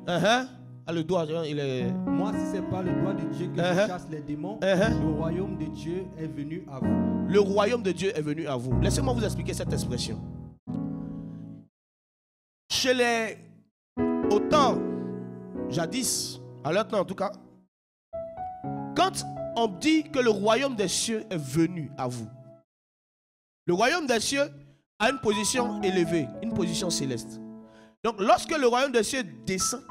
Le doigt, il est... Moi, si c'est par le doigt de Dieu que je chasse les démons, le royaume de Dieu est venu à vous. Le royaume de Dieu est venu à vous. Laissez-moi vous expliquer cette expression. Chez les... Au temps, jadis, à leur temps en tout cas, quand on dit que le royaume des cieux est venu à vous, le royaume des cieux a une position élevée, une position céleste. Donc lorsque le royaume des cieux descend,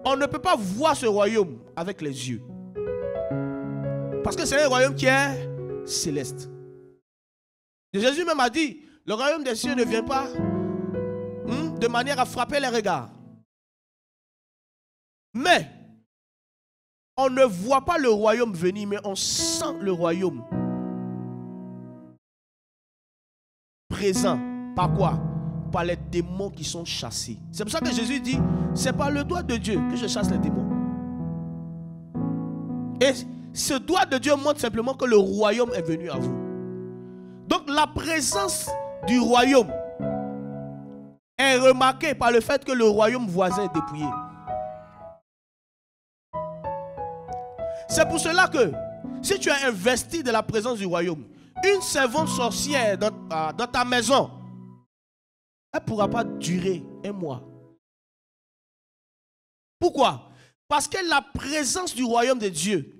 on ne peut pas voir ce royaume avec les yeux. Parce que c'est un royaume qui est céleste. Et Jésus même a dit, le royaume des cieux ne vient pas de manière à frapper les regards. Mais, on ne voit pas le royaume venir, mais on sent le royaume présent. Par quoi? Par les démons qui sont chassés. C'est pour ça que Jésus dit, c'est par le doigt de Dieu que je chasse les démons. Et ce doigt de Dieu montre simplement que le royaume est venu à vous. Donc la présence du royaume est remarquée par le fait que le royaume voisin est dépouillé. C'est pour cela que si tu es investi de la présence du royaume, une servante sorcière dans ta maison, elle ne pourra pas durer un mois. Pourquoi? Parce que la présence du royaume de Dieu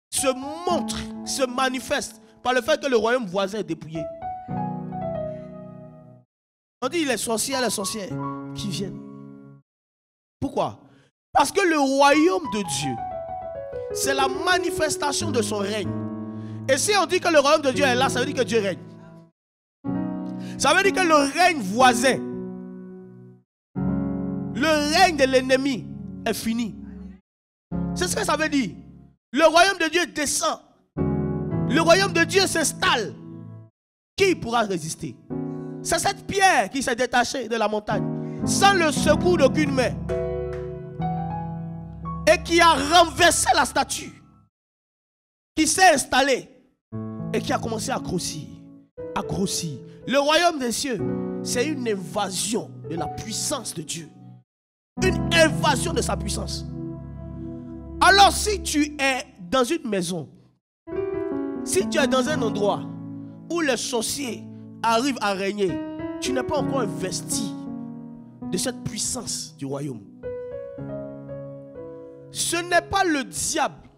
se montre, se manifeste par le fait que le royaume voisin est dépouillé. On dit les sorcières qui viennent. Pourquoi? Parce que le royaume de Dieu, c'est la manifestation de son règne. Et si on dit que le royaume de Dieu est là, ça veut dire que Dieu règne. Ça veut dire que le règne voisin, le règne de l'ennemi est fini. C'est ce que ça veut dire. Le royaume de Dieu descend. Le royaume de Dieu s'installe. Qui pourra résister? C'est cette pierre qui s'est détachée de la montagne sans le secours d'aucune main et qui a renversé la statue, qui s'est installée et qui a commencé à grossir, à grossir. Le royaume des cieux, c'est une invasion de la puissance de Dieu. Une invasion de sa puissance. Alors si tu es dans une maison, si tu es dans un endroit où les sorciers arrivent à régner, tu n'es pas encore investi de cette puissance du royaume. Ce n'est pas le diable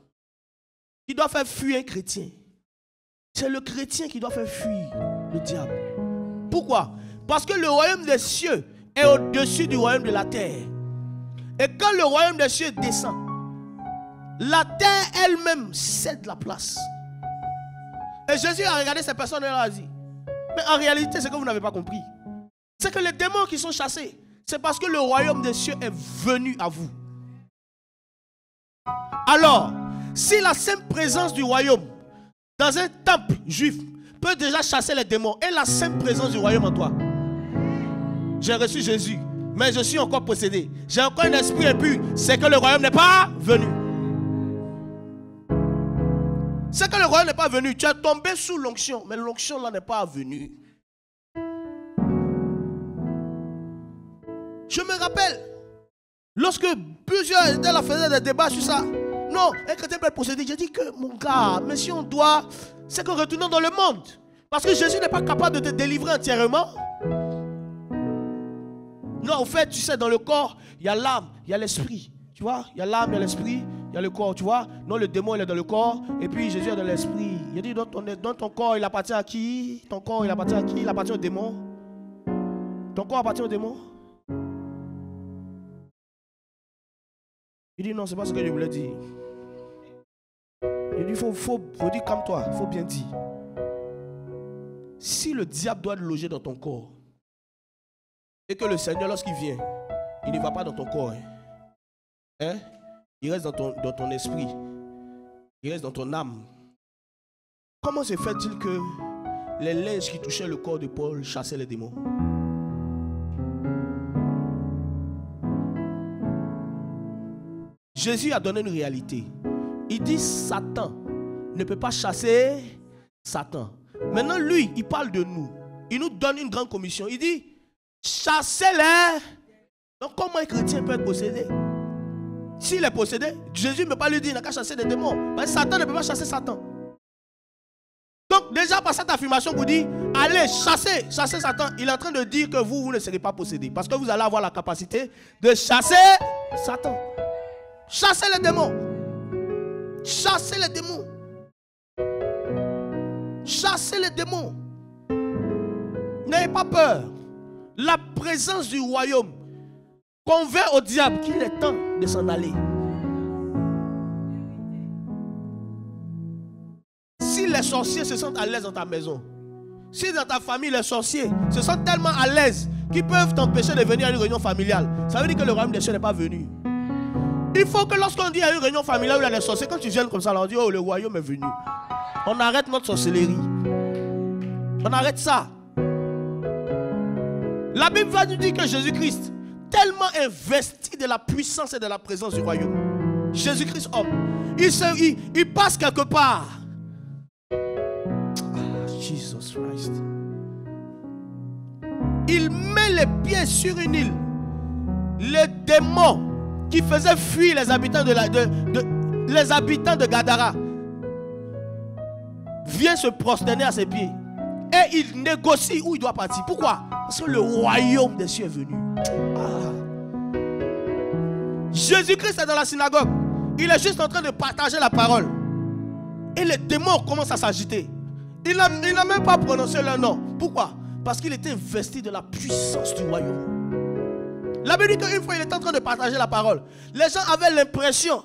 qui doit faire fuir un chrétien. C'est le chrétien qui doit faire fuir le diable. Pourquoi? Parce que le royaume des cieux est au-dessus du royaume de la terre. Et quand le royaume des cieux descend, la terre elle-même cède la place. Et Jésus a regardé ces personnes et leur a dit, mais en réalité, ce que vous n'avez pas compris, c'est que les démons qui sont chassés, c'est parce que le royaume des cieux est venu à vous. Alors, si la simple présence du royaume dans un temple juif peut déjà chasser les démons et la simple présence du royaume en toi, j'ai reçu Jésus, mais je suis encore possédé, j'ai encore un esprit impur, c'est que le royaume n'est pas venu. C'est que le royaume n'est pas venu. Tu es tombé sous l'onction, mais l'onction là n'est pas venue. Je me rappelle, lorsque plusieurs étaient là, faisaient des débats sur ça. Non, un chrétien peut être possédé. J'ai dit que mon gars, mais si on doit, c'est que retournons dans le monde. Parce que Jésus n'est pas capable de te délivrer entièrement. Non, au fait, tu sais, dans le corps, il y a l'âme, il y a l'esprit. Tu vois, il y a l'âme, il y a l'esprit. Il y a le corps, tu vois. Non, le démon, il est dans le corps. Et puis Jésus est dans l'esprit. Il a dit, dans ton corps, il appartient à qui? Ton corps, il appartient à qui? Il appartient au démon. Ton corps appartient au démon. Il dit, non, c'est pas ce que je voulais dire. Il dit, faut dire comme toi. Il faut bien dire. Si le diable doit loger dans ton corps, et que le Seigneur, lorsqu'il vient, il ne va pas dans ton corps. Hein? Il reste dans ton esprit. il reste dans ton âme. Comment se fait-il que les linges qui touchaient le corps de Paul chassaient les démons? Jésus a donné une réalité. Il dit Satan ne peut pas chasser Satan. Maintenant lui, il parle de nous. Il nous donne une grande commission. Il dit chassez-les. Donc comment un chrétien peut être possédé? S'il est possédé, Jésus ne peut pas lui dire il n'a qu'à chasser des démons. Parce que Satan ne peut pas chasser Satan. Donc déjà par cette affirmation vous dit allez chasser Satan. Il est en train de dire que vous ne serez pas possédé. Parce que vous allez avoir la capacité de chasser Satan. Chassez les démons. Chassez les démons. Chassez les démons. N'ayez pas peur. La présence du royaume convainc au diable qu'il est temps de s'en aller. Si les sorciers se sentent à l'aise dans ta maison, si dans ta famille les sorciers se sentent tellement à l'aise qu'ils peuvent t'empêcher de venir à une réunion familiale, ça veut dire que le royaume des cieux n'est pas venu. Il faut que lorsqu'on dit à une réunion familiale où il y a des sorciers, quand tu viens comme ça, on dit oh le royaume est venu. On arrête notre sorcellerie. On arrête ça. La Bible va nous dire que Jésus-Christ, tellement investi de la puissance et de la présence du royaume, Jésus-Christ homme, il passe quelque part. Jesus Christ. Il met les pieds sur une île. Les démons qui faisaient fuir les habitants de Gadara viennent se prosterner à ses pieds. Et il négocie où il doit partir. Pourquoi? Parce que le royaume des cieux est venu. Jésus-Christ est dans la synagogue. Il est juste en train de partager la parole. Et les démons commencent à s'agiter. Il n'a même pas prononcé leur nom. Pourquoi? Parce qu'il était investi de la puissance du royaume. La Bible dit qu'une fois il était en train de partager la parole, les gens avaient l'impression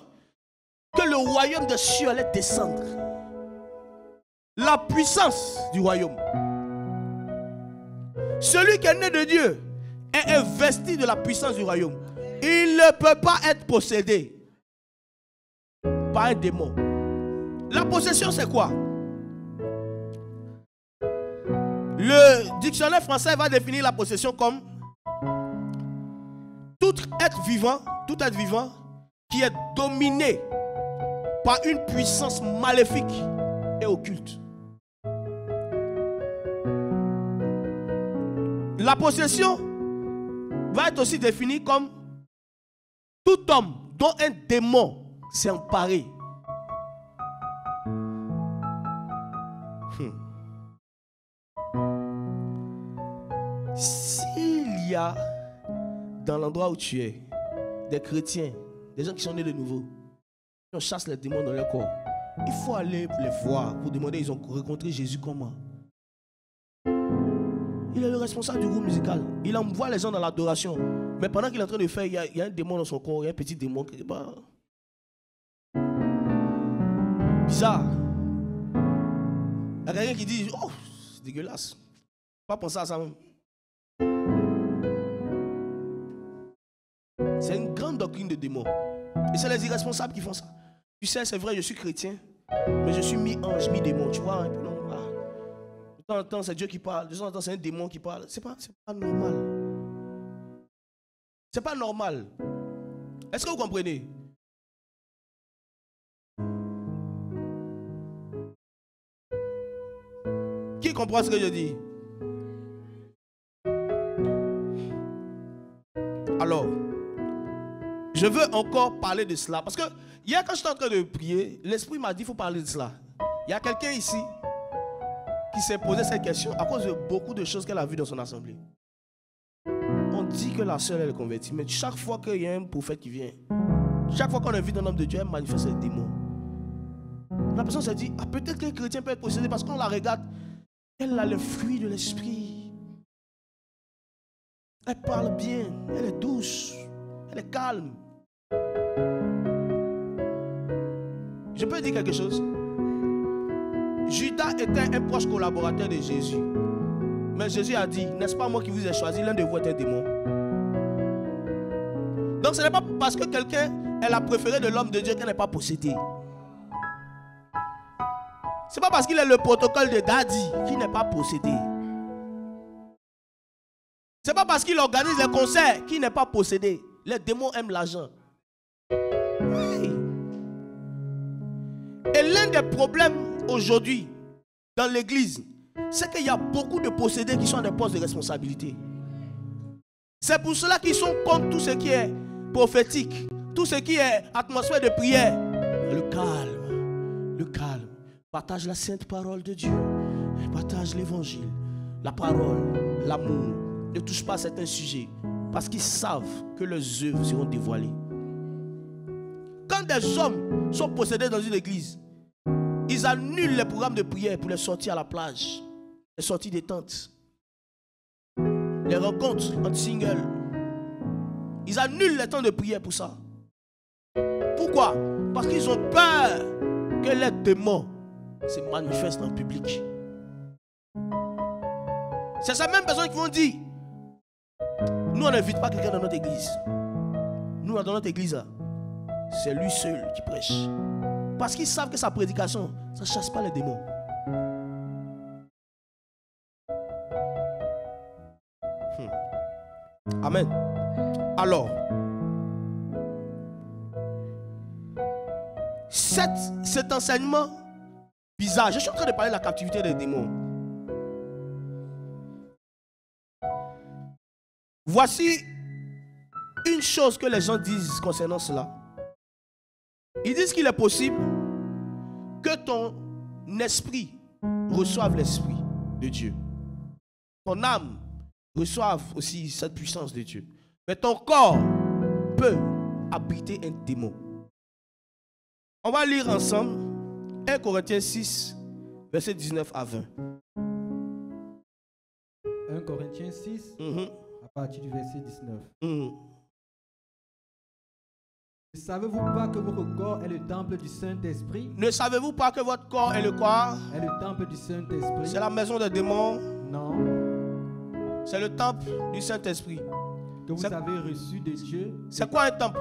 que le royaume des cieux allait descendre. La puissance du royaume. Celui qui est né de Dieu est investi de la puissance du royaume. Il ne peut pas être possédé par un démon. La possession c'est quoi? Le dictionnaire français va définir la possession comme tout être vivant qui est dominé par une puissance maléfique et occulte. La possession va être aussi définie comme tout homme dont un démon s'est emparé. S'il y a dans l'endroit où tu es des chrétiens, des gens qui sont nés de nouveau, qui chassent les démons dans leur corps, il faut aller les voir pour demander ils ont rencontré Jésus comment. Il est le responsable du groupe musical. Il envoie les gens dans l'adoration. Mais pendant qu'il est en train de faire, il y a un démon dans son corps, il y a un petit démon quelque part. Bizarre. Il y a quelqu'un qui dit oh, c'est dégueulasse. Pas penser à ça même. C'est une grande doctrine de démons. Et c'est les irresponsables qui font ça. Tu sais, c'est vrai, je suis chrétien, mais je suis mi-ange, mi-démon. Tu vois un peu, non? De temps en temps, c'est Dieu qui parle. De temps en temps, c'est un démon qui parle. C'est pas normal. C'est pas normal. Est-ce que vous comprenez? Qui comprend ce que je dis? Alors, je veux encore parler de cela. Parce que hier, quand j'étais en train de prier, l'Esprit m'a dit qu'il faut parler de cela. Il y a quelqu'un ici qui s'est posé cette question à cause de beaucoup de choses qu'elle a vues dans son assemblée. On dit que la sœur elle est convertie, mais chaque fois qu'il y a un prophète qui vient, chaque fois qu'on invite un homme de Dieu, elle manifeste les démons. La personne s'est dit, ah, peut-être qu'un chrétien peut être possédé parce qu'on la regarde. Elle a le fruit de l'esprit. Elle parle bien, elle est douce, elle est calme. Je peux dire quelque chose? Judas était un proche collaborateur de Jésus. Mais Jésus a dit, n'est-ce pas moi qui vous ai choisi, l'un de vous est un démon. Donc ce n'est pas parce que quelqu'un est la préférée de l'homme de Dieu qu'elle n'est pas possédée. C'est pas parce qu'il est le protocole de Daddy qu'il n'est pas possédé. C'est pas parce qu'il organise les concerts qu'il n'est pas possédé. Les démons aiment l'argent. Oui. Et l'un des problèmes aujourd'hui dans l'église, c'est qu'il y a beaucoup de possédés qui sont à des postes de responsabilité. C'est pour cela qu'ils sont contre tout ce qui est prophétique, tout ce qui est atmosphère de prière. Le calme, le calme. Partage la sainte parole de Dieu. Partage l'évangile, la parole, l'amour. Ne touche pas à certains sujets parce qu'ils savent que leurs œuvres seront dévoilées. Quand des hommes sont possédés dans une église, ils annulent les programmes de prière pour les sorties à la plage, les sorties des tentes, les rencontres entre singles. Ils annulent les temps de prière pour ça. Pourquoi? Parce qu'ils ont peur que les démons se manifestent en public. C'est ces mêmes personnes qui vont dire: nous on n'invite pas quelqu'un dans notre église. Nous dans notre église, c'est lui seul qui prêche. Parce qu'ils savent que sa prédication, ça ne chasse pas les démons. Amen. Alors, cet enseignement bizarre, je suis en train de parler de la captivité des démons. Voici une chose que les gens disent concernant cela. Ils disent qu'il est possible que ton esprit reçoive l'esprit de Dieu. Ton âme reçoive aussi cette puissance de Dieu. Mais ton corps peut abriter un démon. On va lire ensemble 1 Corinthiens 6, verset 19 à 20. 1 Corinthiens 6, à partir du verset 19. Ne savez-vous pas que votre corps est le temple du Saint-Esprit? Ne savez-vous pas que votre corps est le quoi? Est le temple du Saint-Esprit. C'est la maison des démons? Non. C'est le temple du Saint-Esprit. Que vous avez reçu de Dieu. C'est quoi un temple?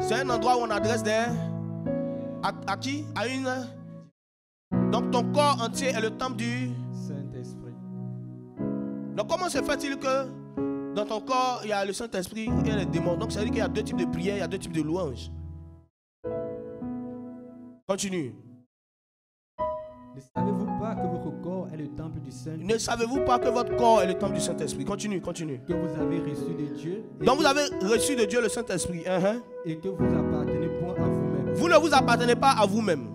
C'est un endroit où on adresse des... À qui? À une... Donc ton corps entier est le temple du Saint-Esprit. Donc comment se fait-il que dans ton corps il y a le Saint-Esprit et les démons? Donc ça veut dire qu'il y a deux types de prières, il y a deux types de louanges. Continue. Ne savez-vous pas que votre corps est le temple du Saint-Esprit? Ne savez-vous pas que votre corps est le temple du Saint-Esprit? Continue, continue. Que vous avez reçu de Dieu. Donc vous avez reçu de Dieu le Saint-Esprit. Et que vous appartenez point à vous-même. Vous ne vous appartenez pas à vous-même.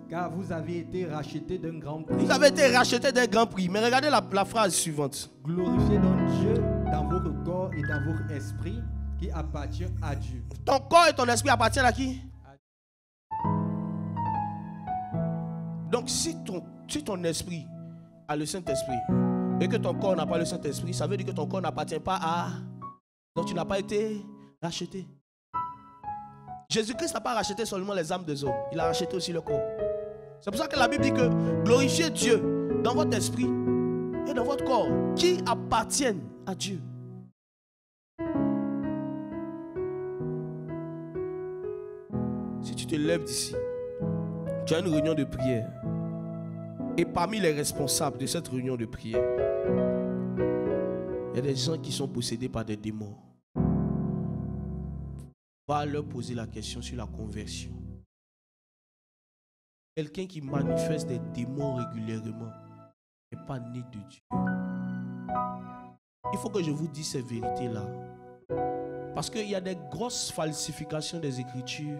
Car vous avez été racheté d'un grand prix. Vous avez été racheté d'un grand prix. Mais regardez la phrase suivante. Glorifiez donc Dieu dans votre corps et dans votre esprit qui appartient à Dieu. Ton corps et ton esprit appartiennent à qui? Donc si ton esprit a le Saint-Esprit et que ton corps n'a pas le Saint-Esprit, ça veut dire que ton corps n'appartient pas à... Donc tu n'as pas été racheté. Jésus-Christ n'a pas racheté seulement les âmes des hommes. Il a racheté aussi le corps. C'est pour ça que la Bible dit que glorifiez Dieu dans votre esprit et dans votre corps qui appartiennent à Dieu. Si tu te lèves d'ici, tu as une réunion de prière. Et parmi les responsables de cette réunion de prière, il y a des gens qui sont possédés par des démons. Va leur poser la question sur la conversion. Quelqu'un qui manifeste des démons régulièrement n'est pas né de Dieu. Il faut que je vous dise ces vérités-là. Parce qu'il y a des grosses falsifications des Écritures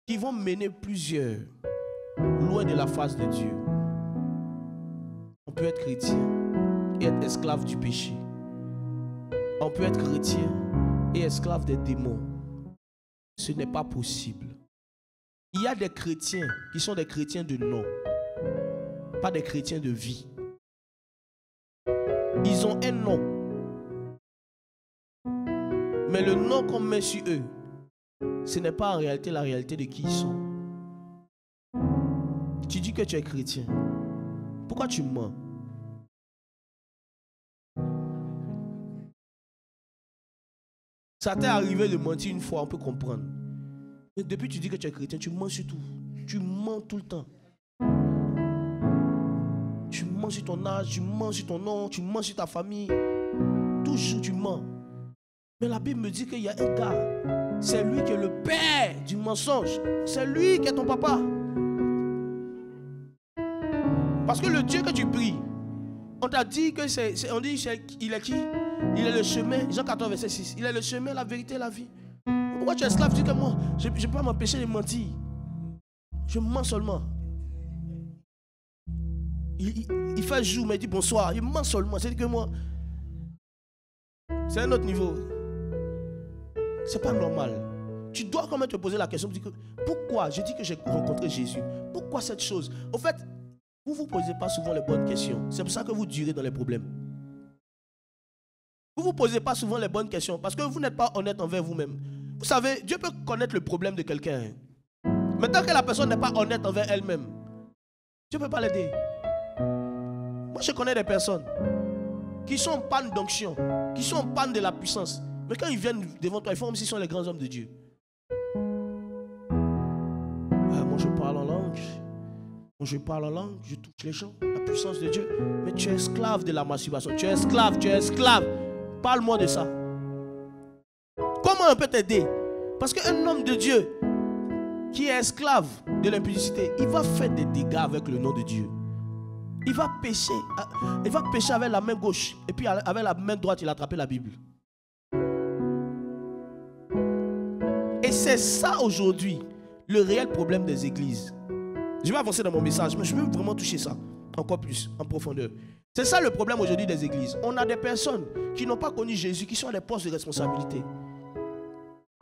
qui vont mener plusieurs loin de la face de Dieu. On peut être chrétien et être esclave du péché. On peut être chrétien et esclave des démons. Ce n'est pas possible. Il y a des chrétiens qui sont des chrétiens de nom, pas des chrétiens de vie. Ils ont un nom. Mais le nom qu'on met sur eux, ce n'est pas en réalité la réalité de qui ils sont. Tu dis que tu es chrétien. Pourquoi tu mens? Ça t'est arrivé de mentir une fois, on peut comprendre. Mais depuis que tu dis que tu es chrétien, tu mens sur tout. Tu mens tout le temps. mens sur ton âge, tu mens sur ton nom, tu mens sur ta famille. Toujours tu mens. Mais la Bible me dit qu'il y a un gars, c'est lui qui est le père du mensonge. C'est lui qui est ton papa. Parce que le Dieu que tu pries, on t'a dit que on dit il est qui? Il est le chemin, Jean 14 verset 6. Il est le chemin, la vérité, la vie. Pourquoi tu es esclave? Dis que moi, je ne peux pas m'empêcher de mentir. Je mens seulement. Il fait jour, mais il dit bonsoir. Il ment seulement. C'est que moi, c'est un autre niveau. C'est pas normal. Tu dois quand même te poser la question. Pourquoi? Je dis que j'ai rencontré Jésus. Pourquoi cette chose? Au fait, vous ne vous posez pas souvent les bonnes questions. C'est pour ça que vous durez dans les problèmes. Vous ne vous posez pas souvent les bonnes questions parce que vous n'êtes pas honnête envers vous-même. Vous savez, Dieu peut connaître le problème de quelqu'un. Mais tant que la personne n'est pas honnête envers elle-même, Dieu ne peut pas l'aider. Moi, je connais des personnes qui sont en panne d'onction, qui sont en panne de la puissance. Mais quand ils viennent devant toi, ils font comme s'ils sont les grands hommes de Dieu. Moi, je parle en langue. Moi, je parle en langue, je touche les gens. La puissance de Dieu. Mais tu es esclave de la masturbation. Tu es esclave, tu es esclave. Parle-moi de ça. Comment on peut t'aider? Parce qu'un homme de Dieu qui est esclave de l'impudicité, il va faire des dégâts avec le nom de Dieu. Il va pécher. Il va pécher avec la main gauche. Et puis avec la main droite, il a attrapé la Bible. Et c'est ça aujourd'hui le réel problème des églises. Je vais avancer dans mon message, mais je veux vraiment toucher ça encore plus, en profondeur. C'est ça le problème aujourd'hui des églises. On a des personnes qui n'ont pas connu Jésus, qui sont à des postes de responsabilité.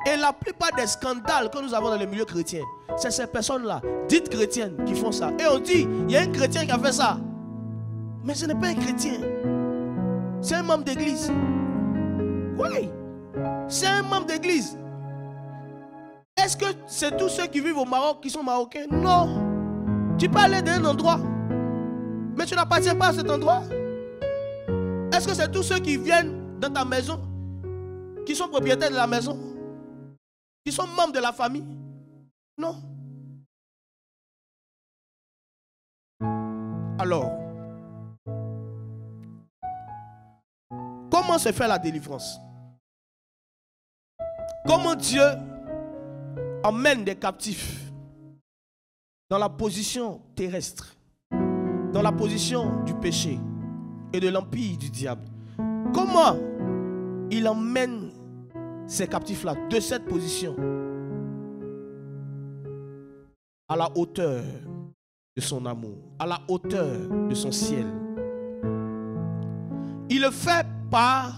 Et la plupart des scandales que nous avons dans les milieux chrétiens, c'est ces personnes-là, dites chrétiennes, qui font ça. Et on dit, il y a un chrétien qui a fait ça. Mais ce n'est pas un chrétien. C'est un membre d'église. Oui. C'est un membre d'église. Est-ce que c'est tous ceux qui vivent au Maroc qui sont marocains? Non. Tu peux aller d'un endroit, mais tu n'appartiens pas à cet endroit. Est-ce que c'est tous ceux qui viennent dans ta maison, qui sont propriétaires de la maison, qui sont membres de la famille? Non. Alors, comment se fait la délivrance? Comment Dieu emmène des captifs dans la position terrestre, dans la position du péché et de l'empire du diable? Comment il emmène ces captifs-là de cette position à la hauteur de son amour, à la hauteur de son ciel? Il le fait par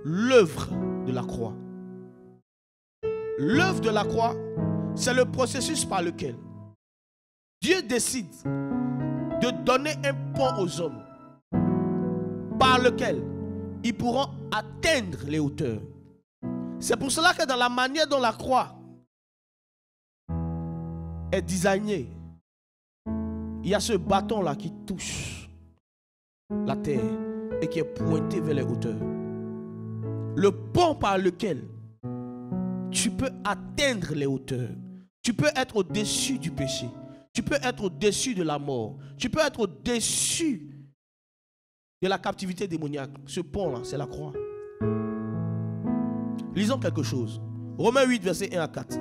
l'œuvre de la croix. L'œuvre de la croix, c'est le processus par lequel Dieu décide de donner un pont aux hommes par lequel ils pourront atteindre les hauteurs. C'est pour cela que dans la manière dont la croix est designée, il y a ce bâton-là qui touche la terre et qui est pointé vers les hauteurs. Le pont par lequel tu peux atteindre les hauteurs. Tu peux être au-dessus du péché. Tu peux être au-dessus de la mort. Tu peux être au-dessus de la captivité démoniaque. Ce pont-là, c'est la croix. Lisons quelque chose. Romains 8, versets 1 à 4.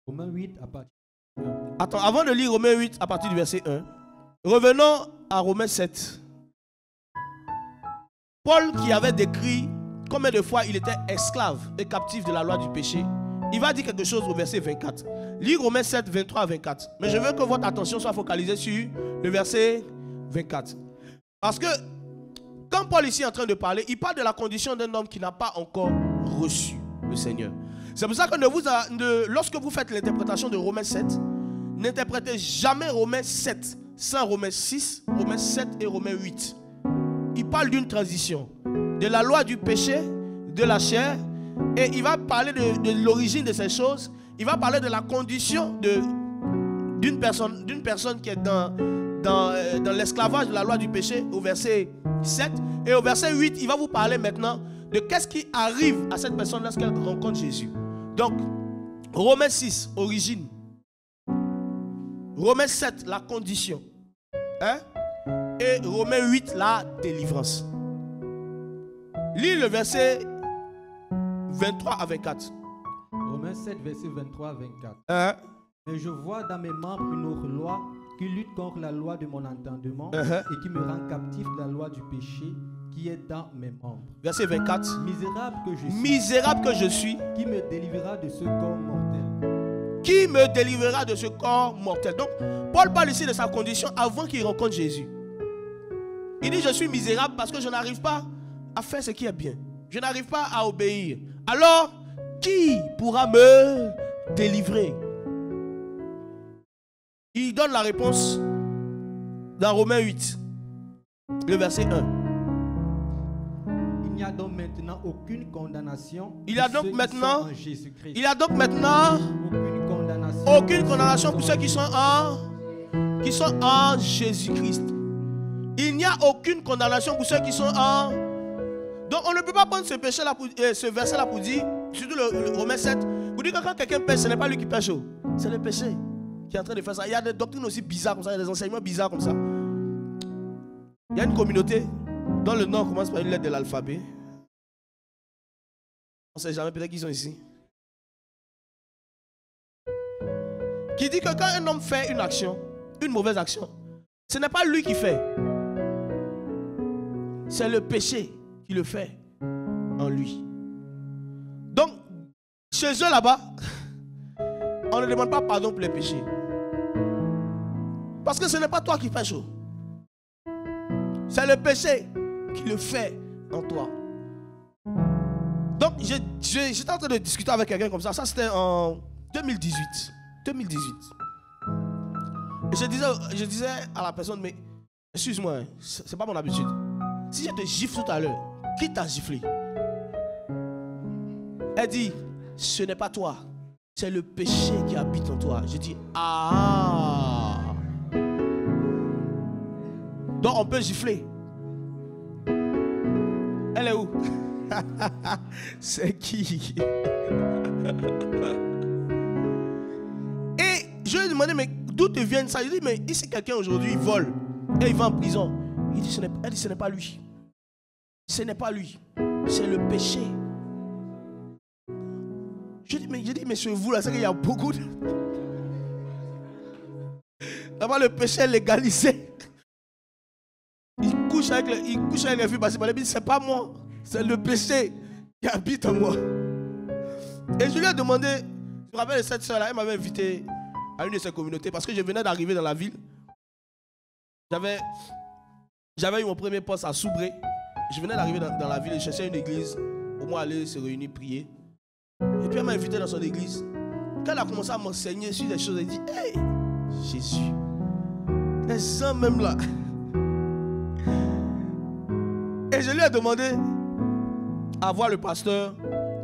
Romains 8, à partir de 1. Attends, avant de lire Romains 8, à partir du verset 1, revenons à Romains 7. Paul, qui avait décrit combien de fois il était esclave et captif de la loi du péché, il va dire quelque chose au verset 24. Lis Romains 7, 23 à 24. Mais je veux que votre attention soit focalisée sur le verset 24. Parce que quand Paul ici est en train de parler, il parle de la condition d'un homme qui n'a pas encore reçu le Seigneur. C'est pour ça que lorsque vous faites l'interprétation de Romains 7, n'interprétez jamais Romains 7 sans Romains 6, Romains 7 et Romains 8. Il parle d'une transition de la loi du péché, de la chair, et il va parler de l'origine de ces choses. Il va parler de la condition d'une personne qui est dans l'esclavage de la loi du péché au verset 7. Et au verset 8, il va vous parler maintenant de qu'est-ce qui arrive à cette personne lorsqu'elle rencontre Jésus. Donc, Romains 6, origine. Romains 7, la condition. Hein? Et Romains 8, la délivrance. Lis le verset 23 à 24. Romains 7, verset 23 à 24. Hein? Mais je vois dans mes membres une autre loi qui lutte contre la loi de mon entendement et qui me rend captif de la loi du péché qui est dans mes membres. Verset 24. Misérable que je suis. Misérable que je suis. Qui me délivrera de ce corps mortel. Qui me délivrera de ce corps mortel. Donc, Paul parle ici de sa condition avant qu'il rencontre Jésus. Il dit, je suis misérable parce que je n'arrive pas à faire ce qui est bien. Je n'arrive pas à obéir. Alors, qui pourra me délivrer? Il donne la réponse dans Romains 8, le verset 1. Il n'y a donc maintenant aucune condamnation. Il y a donc maintenant aucune condamnation pour ceux qui sont en Jésus-Christ. Il n'y a aucune condamnation pour ceux qui sont en... Donc on ne peut pas prendre ce verset-là pour dire, surtout le Romains 7, pour dire que quand quelqu'un pêche, ce n'est pas lui qui pêche. C'est le péché qui est en train de faire ça. Il y a des doctrines aussi bizarres comme ça, il y a des enseignements bizarres comme ça. Il y a une communauté dont le nom commence par une lettre de l'alphabet. On ne sait jamais, peut-être qu'ils sont ici. Qui dit que quand un homme fait une action, une mauvaise action, ce n'est pas lui qui fait. C'est le péché qui le fait en lui. Donc, chez eux là-bas, on ne demande pas pardon pour les péchés. Parce que ce n'est pas toi qui pêches. C'est le péché qui le fait en toi. Donc, j'étais en train de discuter avec quelqu'un comme ça. Ça, c'était en 2018. Et je disais à la personne, mais excuse-moi, c'est pas mon habitude. Si je te gifle tout à l'heure, qui t'a giflé? Elle dit, ce n'est pas toi, c'est le péché qui habite en toi. Je dis, ah. Donc on peut gifler. Elle est où? C'est qui? Et je lui ai demandé, mais d'où te vient ça? Je lui ai dit, mais ici quelqu'un aujourd'hui il vole et il va en prison. Elle dit, ce n'est pas lui. Ce n'est pas lui. C'est le péché. Je dis, mais c'est vous là, c'est qu'il y a beaucoup de... D'abord le péché est légalisé. Il couche avec les filles parce qu'il dit, c'est pas moi. C'est le péché qui habite en moi. Et je lui ai demandé, je me rappelle de cette soeur là, elle m'avait invité à une de ses communautés parce que je venais d'arriver dans la ville. J'avais eu mon premier poste à Soubré. Je venais d'arriver dans la ville et cherchais une église pour moi aller se réunir, prier. Et puis elle m'a invité dans son église. Quand elle a commencé à m'enseigner sur des choses, elle dit, hey, Jésus, les gens même là. Et je lui ai demandé à voir le pasteur,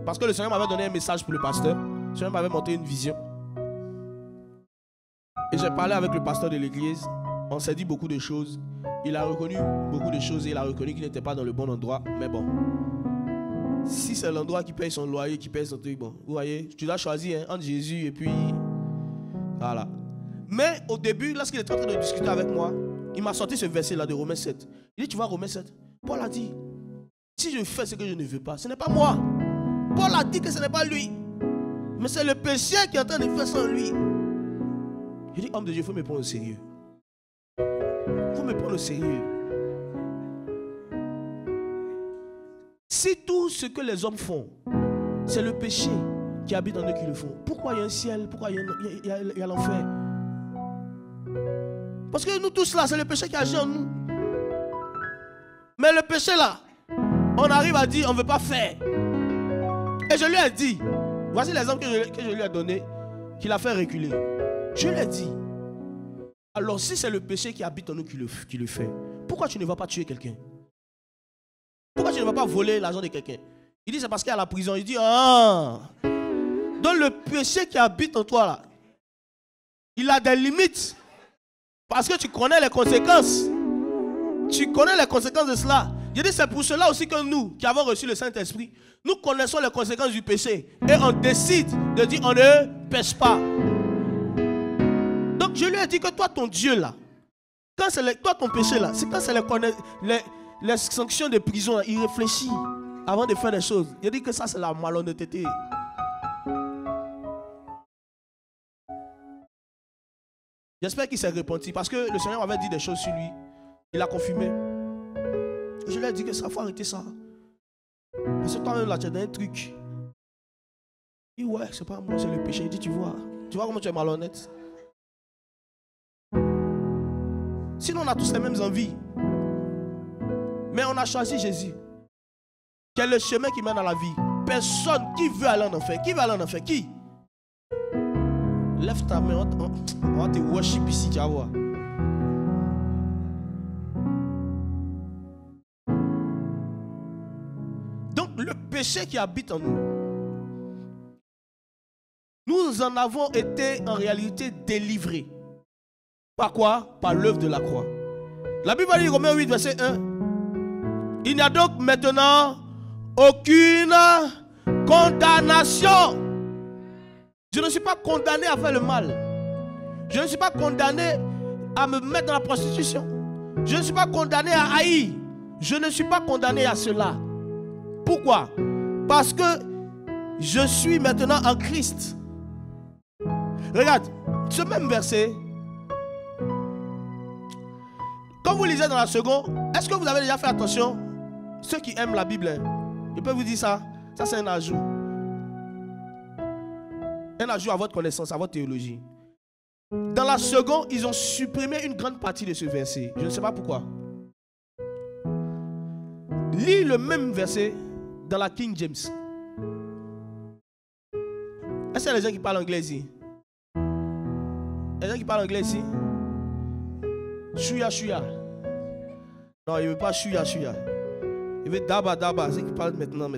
parce que le Seigneur m'avait donné un message pour le pasteur. Le Seigneur m'avait montré une vision. Et j'ai parlé avec le pasteur de l'église. On s'est dit beaucoup de choses. Il a reconnu beaucoup de choses et il a reconnu qu'il n'était pas dans le bon endroit. Mais bon, si c'est l'endroit qui paye son loyer, qui paye son truc, bon, vous voyez, tu dois choisir entre Jésus et puis voilà. Mais au début, lorsqu'il était en train de discuter avec moi, il m'a sorti ce verset-là de Romains 7. Il dit, tu vois Romains 7, Paul a dit, si je fais ce que je ne veux pas, ce n'est pas moi. Paul a dit que ce n'est pas lui. Mais c'est le péché qui est en train de faire sans lui. Je dis, homme de Dieu, il faut me prendre au sérieux. Il faut me prendre au sérieux. Si tout ce que les hommes font, c'est le péché qui habite en eux qui le font, pourquoi il y a un ciel? Pourquoi il y a l'enfer? Parce que nous tous là, c'est le péché qui agit en nous. Mais le péché là, on arrive à dire on ne veut pas faire. Et je lui ai dit, voici l'exemple que je lui ai donné, qu'il a fait reculer. Je lui ai dit, alors si c'est le péché qui habite en nous qui le fait, pourquoi tu ne vas pas tuer quelqu'un? Pourquoi tu ne vas pas voler l'argent de quelqu'un? Il dit c'est parce qu'il y a la prison. Il dit ah, donc le péché qui habite en toi là, il a des limites. Parce que tu connais les conséquences. Tu connais les conséquences de cela. Je dis c'est pour cela aussi que nous qui avons reçu le Saint-Esprit, nous connaissons les conséquences du péché. Et on décide de dire on ne pêche pas. Donc je lui ai dit que toi ton Dieu là, quand c'est toi ton péché là, c'est quand c'est les sanctions de prison, là, il réfléchit avant de faire des choses. Il dit que ça c'est la malhonnêteté. J'espère qu'il s'est repenti parce que le Seigneur avait dit des choses sur lui. Il a confirmé. Je lui ai dit que ça faut arrêter ça. Parce que toi-même là tu as un truc. Il dit ouais, c'est pas moi, c'est le péché. Il dit tu vois comment tu es malhonnête. Sinon on a tous les mêmes envies. Mais on a choisi Jésus. Quel est le chemin qui mène à la vie? Personne qui veut aller en enfer. Qui veut aller en enfer? Qui? Lève ta main, on va te worship ici, tu vas voir. Donc le péché qui habite en nous, nous en avons été en réalité délivrés. Par quoi? Par l'œuvre de la croix. La Bible dit, Romains 8, verset 1. Il n'y a donc maintenant aucune condamnation. Je ne suis pas condamné à faire le mal. Je ne suis pas condamné à me mettre dans la prostitution. Je ne suis pas condamné à haïr. Je ne suis pas condamné à cela. Pourquoi? Parce que je suis maintenant en Christ. Regarde, ce même verset, quand vous lisez dans la seconde, est-ce que vous avez déjà fait attention? Ceux qui aiment la Bible, je peux vous dire ça. Ça c'est un ajout. Un ajout à votre connaissance, à votre théologie. Dans la seconde, ils ont supprimé une grande partie de ce verset. Je ne sais pas pourquoi. Lis le même verset dans la King James. Est-ce qu'il y a des gens qui parlent anglais ici? Il y a des gens qui parlent anglais ici? Shuya, shuya. Non, il ne veut pas shuya, shuya. Il veut daba, daba. C'est qui parle maintenant.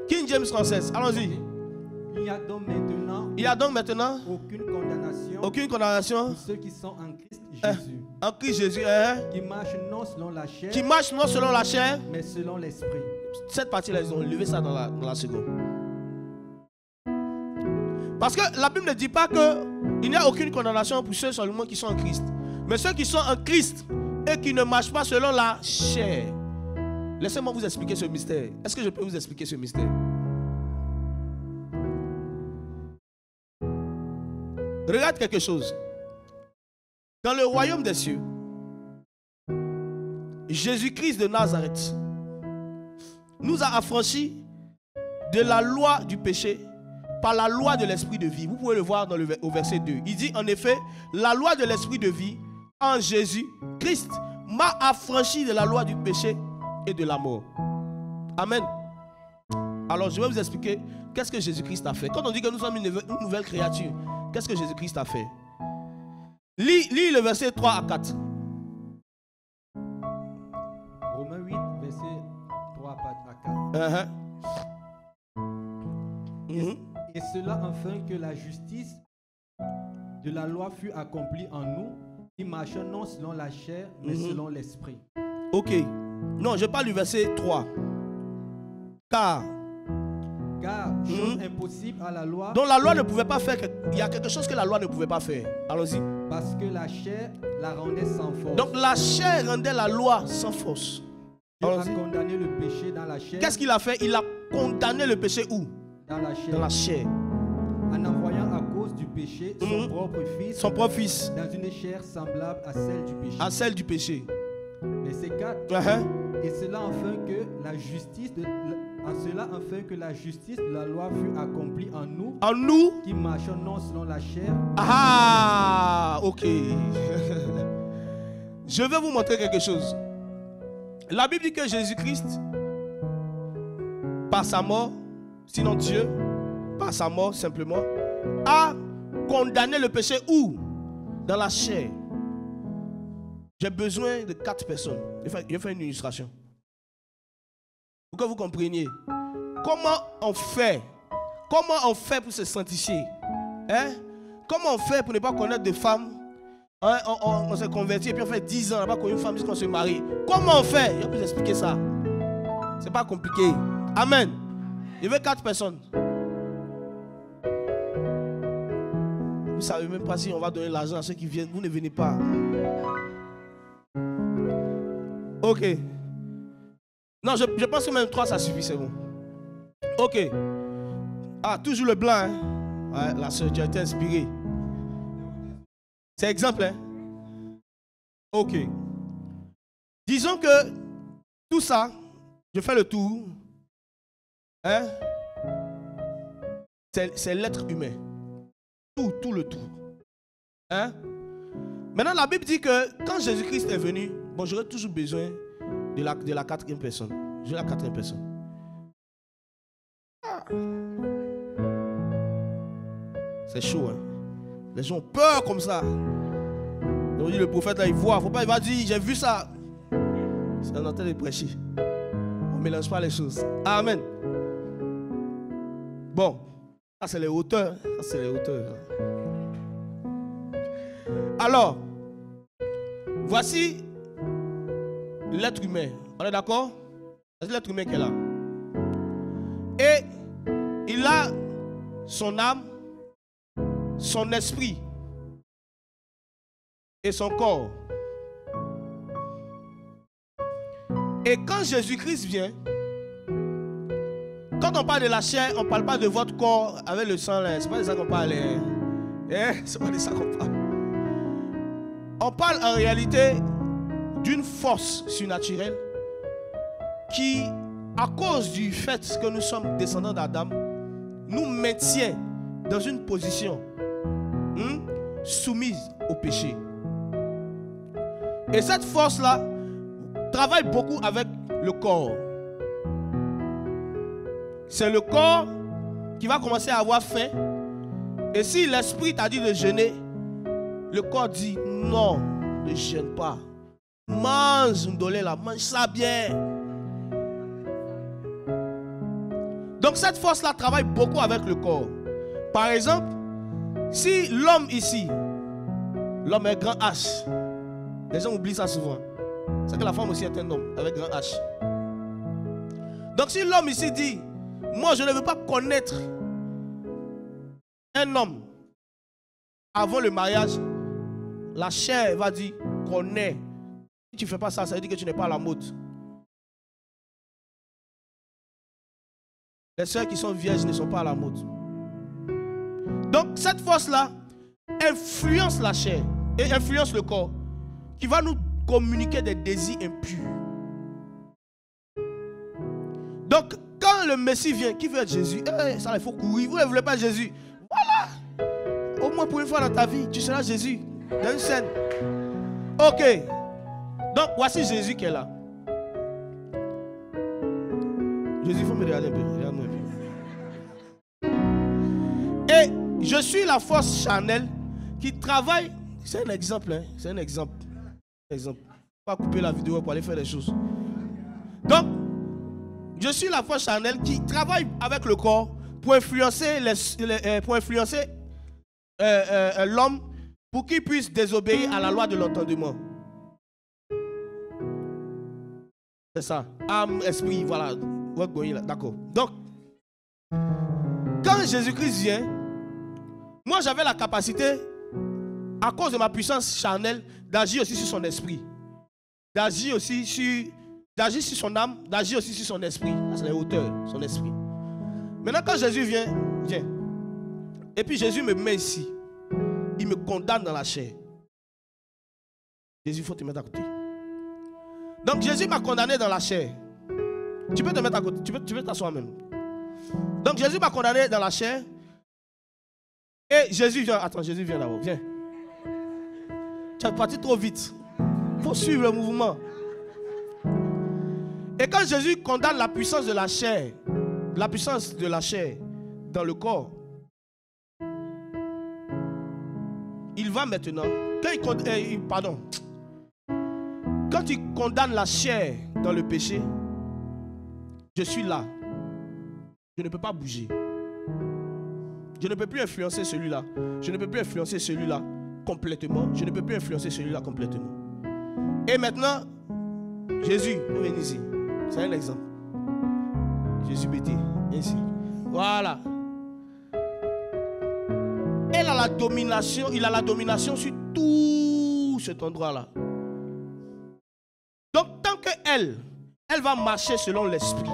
King James française, allons-y. Il y a donc maintenant aucune condamnation pour ceux qui sont en Christ Jésus. En Christ Jésus, qui marchent non selon la chair, mais selon l'esprit. Cette partie-là, ils ont levé ça dans la seconde. Parce que la Bible ne dit pas qu'il n'y a aucune condamnation pour ceux seulement qui sont en Christ. Mais ceux qui sont en Christ et qui ne marchent pas selon la chair. Laissez-moi vous expliquer ce mystère. Est-ce que je peux vous expliquer ce mystère? Regarde quelque chose. Dans le royaume des cieux, Jésus-Christ de Nazareth nous a affranchis de la loi du péché par la loi de l'esprit de vie. Vous pouvez le voir au verset 2. Il dit en effet, la loi de l'esprit de vie en Jésus-Christ m'a affranchi de la loi du péché et de la mort. Amen. Alors je vais vous expliquer qu'est-ce que Jésus-Christ a fait. Quand on dit que nous sommes une nouvelle créature, qu'est-ce que Jésus-Christ a fait? Lis le verset 3 à 4. Romains 8, verset 3 à 4. Et cela afin que la justice de la loi fût accomplie en nous, qui marchons non selon la chair, mais selon l'esprit. Ok. Non, je parle du verset 3. Car chose impossible à la loi. Donc la loi ne pouvait pas faire. Il y a quelque chose que la loi ne pouvait pas faire. Allons-y. Parce que la chair la rendait sans force. Donc la chair rendait la loi sans force. Dieu a condamné le péché dans la chair. Qu'est-ce qu'il a fait? Il a condamné le péché où? Dans la chair. Dans la chair. En envoyant à cause du péché son propre fils. Dans une chair semblable à celle du péché. À celle du péché. Verset 4. Et cela afin que la justice de la loi fût accomplie en nous. En nous. Qui marchons non selon la chair. Ah, ok. Je vais vous montrer quelque chose. La Bible dit que Jésus-Christ, par sa mort, sinon Dieu, par sa mort simplement, a condamné le péché où? Dans la chair. J'ai besoin de 4 personnes. Je vais faire une illustration. Pour que vous compreniez. Comment on fait pour se sanctifier? Comment on fait pour ne pas connaître de femmes? On s'est converti et puis on fait 10 ans, on n'a pas connu une femme jusqu'à se marie. Comment on fait? Je vais vous expliquer ça. C'est pas compliqué. Amen. Je veux 4 personnes. ne savez même pas si on va donner l'argent à ceux qui viennent. Vous ne venez pas. Ok. Non, je pense que même 3, ça suffit, c'est bon. Ok. Ah, toujours le blanc. Hein? Ouais, la soeur, tu as été inspirée. C'est exemple, hein? Ok. Disons que tout ça, je fais le tour. Hein? C'est l'être humain. Tout le tout. Hein? Maintenant, la Bible dit que quand Jésus-Christ est venu, bon, j'aurais toujours besoin de la 4e personne. J'ai la 4e personne. Ah. C'est chaud, hein? Les gens ont peur comme ça. Donc, le prophète, là, il voit. Faut pas, il va dire, j'ai vu ça. C'est en train de prêcher. On ne mélange pas les choses. Amen. Bon, ça c'est les hauteurs. Ça c'est les hauteurs. Alors, voici l'être humain. On est d'accord? C'est l'être humain qui est là. Et il a son âme, son esprit et son corps. Et quand Jésus-Christ vient, quand on parle de la chair, on ne parle pas de votre corps avec le sang. Ce n'est pas de ça qu'on parle. C'est pas de ça qu'on parle. On parle en réalité d'une force surnaturelle qui, à cause du fait que nous sommes descendants d'Adam, nous maintient dans une position soumise au péché. Et cette force-là travaille beaucoup avec le corps. C'est le corps qui va commencer à avoir faim. Et si l'esprit t'a dit de jeûner, le corps dit non, ne jeûne pas. Mange ndolé là, mange ça bien. Donc cette force-là travaille beaucoup avec le corps. Par exemple, si l'homme ici, l'homme est grand H, les gens oublient ça souvent. C'est que la femme aussi est un homme avec grand H. Donc si l'homme ici dit, moi je ne veux pas connaître un homme avant le mariage, la chair va dire, connais. Si tu ne fais pas ça, ça veut dire que tu n'es pas à la mode. Les sœurs qui sont vierges ne sont pas à la mode. Donc cette force-là influence la chair et influence le corps, qui va nous communiquer des désirs impurs. Donc quand le Messie vient, qui veut être Jésus? Ça il faut courir. Vous ne voulez pas Jésus? Voilà. Au moins pour une fois dans ta vie, tu seras Jésus. Dans une scène. Ok. Donc voici Jésus qui est là. Jésus, il faut me regarder un peu. Regarde-moi un peu. Et je suis la force charnelle qui travaille. C'est un exemple. Hein? C'est un exemple. Pas couper la vidéo pour aller faire des choses. Donc, je suis la force charnelle qui travaille avec le corps pour influencer l'homme pour qu'il puisse désobéir à la loi de l'entendement. C'est ça. Âme, esprit, voilà. D'accord. Donc, quand Jésus-Christ vient, moi j'avais la capacité, à cause de ma puissance charnelle, d'agir aussi sur son esprit. D'agir aussi sur son âme, d'agir aussi sur son esprit. C'est les hauteurs, son esprit. Maintenant, quand Jésus vient, et puis Jésus me met ici, il me condamne dans la chair. Jésus, il faut te mettre à côté. Donc Jésus m'a condamné dans la chair. Tu peux te mettre à côté, tu peux t'asseoir même. Donc Jésus m'a condamné dans la chair. Et Jésus vient. Attends, Jésus vient d'abord. Viens. Tu es parti trop vite. Il faut suivre le mouvement. Et quand Jésus condamne la puissance de la chair dans le corps, il va maintenant. Quand il condamne la chair dans le péché, je suis là. Je ne peux pas bouger. Je ne peux plus influencer celui-là. Je ne peux plus influencer celui-là complètement. Je ne peux plus influencer celui-là complètement. Et maintenant, Jésus, viens ici. C'est un exemple. Jésus béti, ici. Voilà. elle a la domination, il a la domination sur tout cet endroit-là. Donc tant qu'elle va marcher selon l'esprit,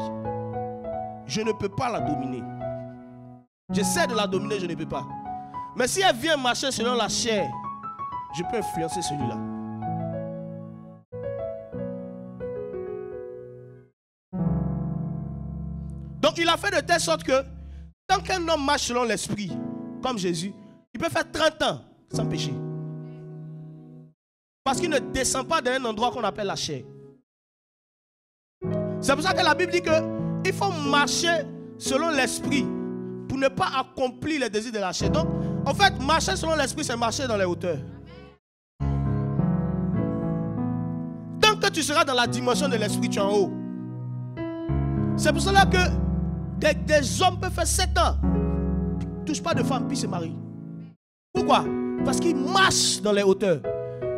je ne peux pas la dominer. J'essaie de la dominer, je ne peux pas. Mais si elle vient marcher selon la chair, je peux influencer celui-là. Donc il a fait de telle sorte que tant qu'un homme marche selon l'esprit, comme Jésus, il peut faire 30 ans sans péché. Parce qu'il ne descend pas d'un endroit qu'on appelle la chair. C'est pour ça que la Bible dit qu'il faut marcher selon l'esprit pour ne pas accomplir les désirs de la chair. Donc, en fait, marcher selon l'esprit, c'est marcher dans les hauteurs. Tant que tu seras dans la dimension de l'esprit, tu es en haut. C'est pour cela que des hommes peuvent faire 7 ans, ne touchent pas de femme, puis se marient. Pourquoi? Parce qu'ils marchent dans les hauteurs.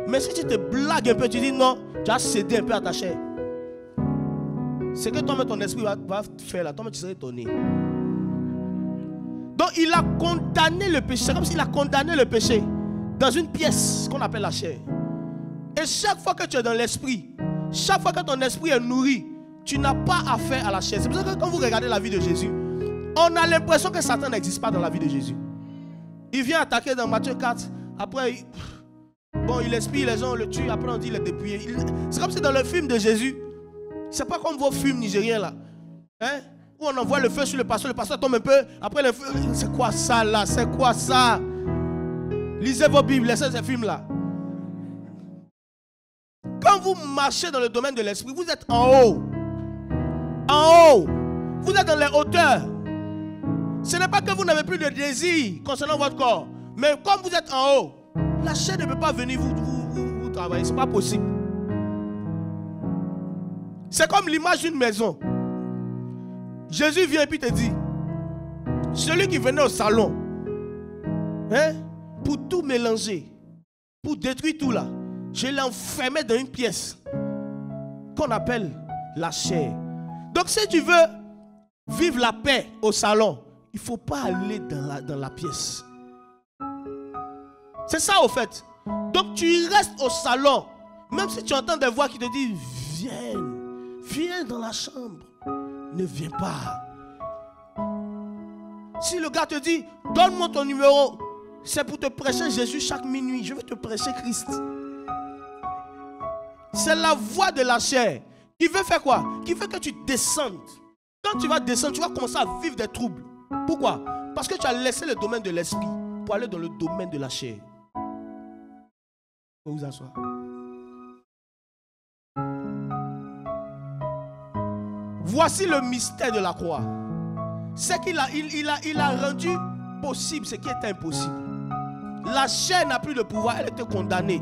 Mais si tu te blagues un peu, tu dis non, tu as cédé un peu à ta chair. C'est que toi-même ton esprit va faire là, toi-même tu seras étonné. Donc il a condamné le péché. C'est comme s'il a condamné le péché dans une pièce qu'on appelle la chair. Et chaque fois que tu es dans l'esprit, chaque fois que ton esprit est nourri, tu n'as pas affaire à la chair. C'est pour ça que quand vous regardez la vie de Jésus, on a l'impression que Satan n'existe pas dans la vie de Jésus. Il vient attaquer dans Matthieu 4. Après, il expire, les gens le tuent. Après, on dit il est dépouillé. C'est comme si dans le film de Jésus, c'est pas comme vos films nigériens là. Hein? Où on envoie le feu sur le pasteur tombe un peu. Après le feu, c'est quoi ça là? C'est quoi ça? Lisez vos Bibles, laissez ces films là. Quand vous marchez dans le domaine de l'esprit, vous êtes en haut. En haut. Vous êtes dans les hauteurs. Ce n'est pas que vous n'avez plus de désir concernant votre corps. Mais comme vous êtes en haut, la chair ne peut pas venir vous travailler. Ce n'est pas possible. C'est comme l'image d'une maison. Jésus vient et puis te dit, celui qui venait au salon, hein, pour tout mélanger, pour détruire tout là, je l'ai enfermé dans une pièce qu'on appelle la chair. Donc si tu veux vivre la paix au salon, il ne faut pas aller dans la pièce. C'est ça au fait. Donc tu restes au salon, même si tu entends des voix qui te disent, viens dans la chambre. Ne viens pas. Si le gars te dit, donne-moi ton numéro, c'est pour te prêcher Jésus chaque minuit. Je veux te prêcher Christ. C'est la voix de la chair qui veut faire quoi? Qui veut que tu descendes. Quand tu vas descendre, tu vas commencer à vivre des troubles. Pourquoi? Parce que tu as laissé le domaine de l'esprit pour aller dans le domaine de la chair. Vous vous asseoir. Voici le mystère de la croix. C'est qu'il a rendu possible ce qui était impossible. La chair n'a plus de pouvoir, elle était condamnée.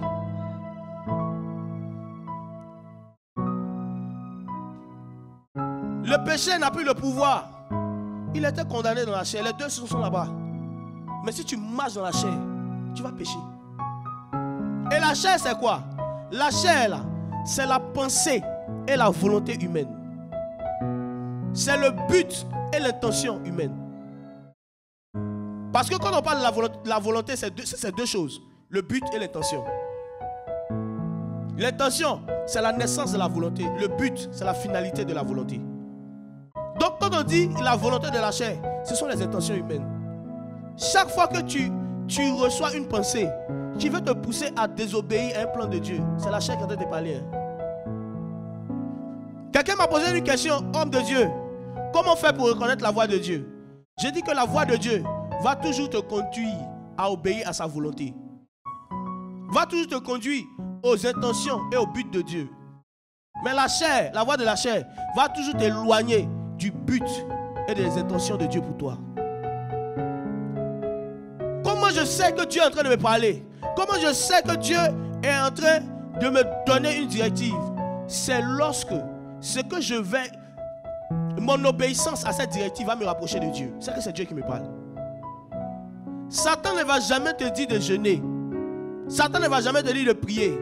Le péché n'a plus de pouvoir. Il était condamné dans la chair. Les deux sont là-bas. Mais si tu marches dans la chair, tu vas pécher. Et la chair, c'est quoi? La chair, là, c'est la pensée et la volonté humaine. C'est le but et l'intention humaine. Parce que quand on parle de la volonté, c'est deux choses. Le but et l'intention. L'intention, c'est la naissance de la volonté. Le but, c'est la finalité de la volonté. Donc quand on dit la volonté de la chair, ce sont les intentions humaines. Chaque fois que tu reçois une pensée qui veut te pousser à désobéir à un plan de Dieu, c'est la chair qui est en train de te parler. Quelqu'un m'a posé une question, homme de Dieu. Comment faire pour reconnaître la voix de Dieu? J'ai dit que la voix de Dieu va toujours te conduire à obéir à sa volonté. Va toujours te conduire aux intentions et au but de Dieu. Mais la chair, la voix de la chair, va toujours t'éloigner du but et des intentions de Dieu pour toi. Comment je sais que Dieu est en train de me parler? Comment je sais que Dieu est en train de me donner une directive? C'est lorsque ce que je vais, mon obéissance à cette directive va me rapprocher de Dieu. C'est que c'est Dieu qui me parle. Satan ne va jamais te dire de jeûner. Satan ne va jamais te dire de prier.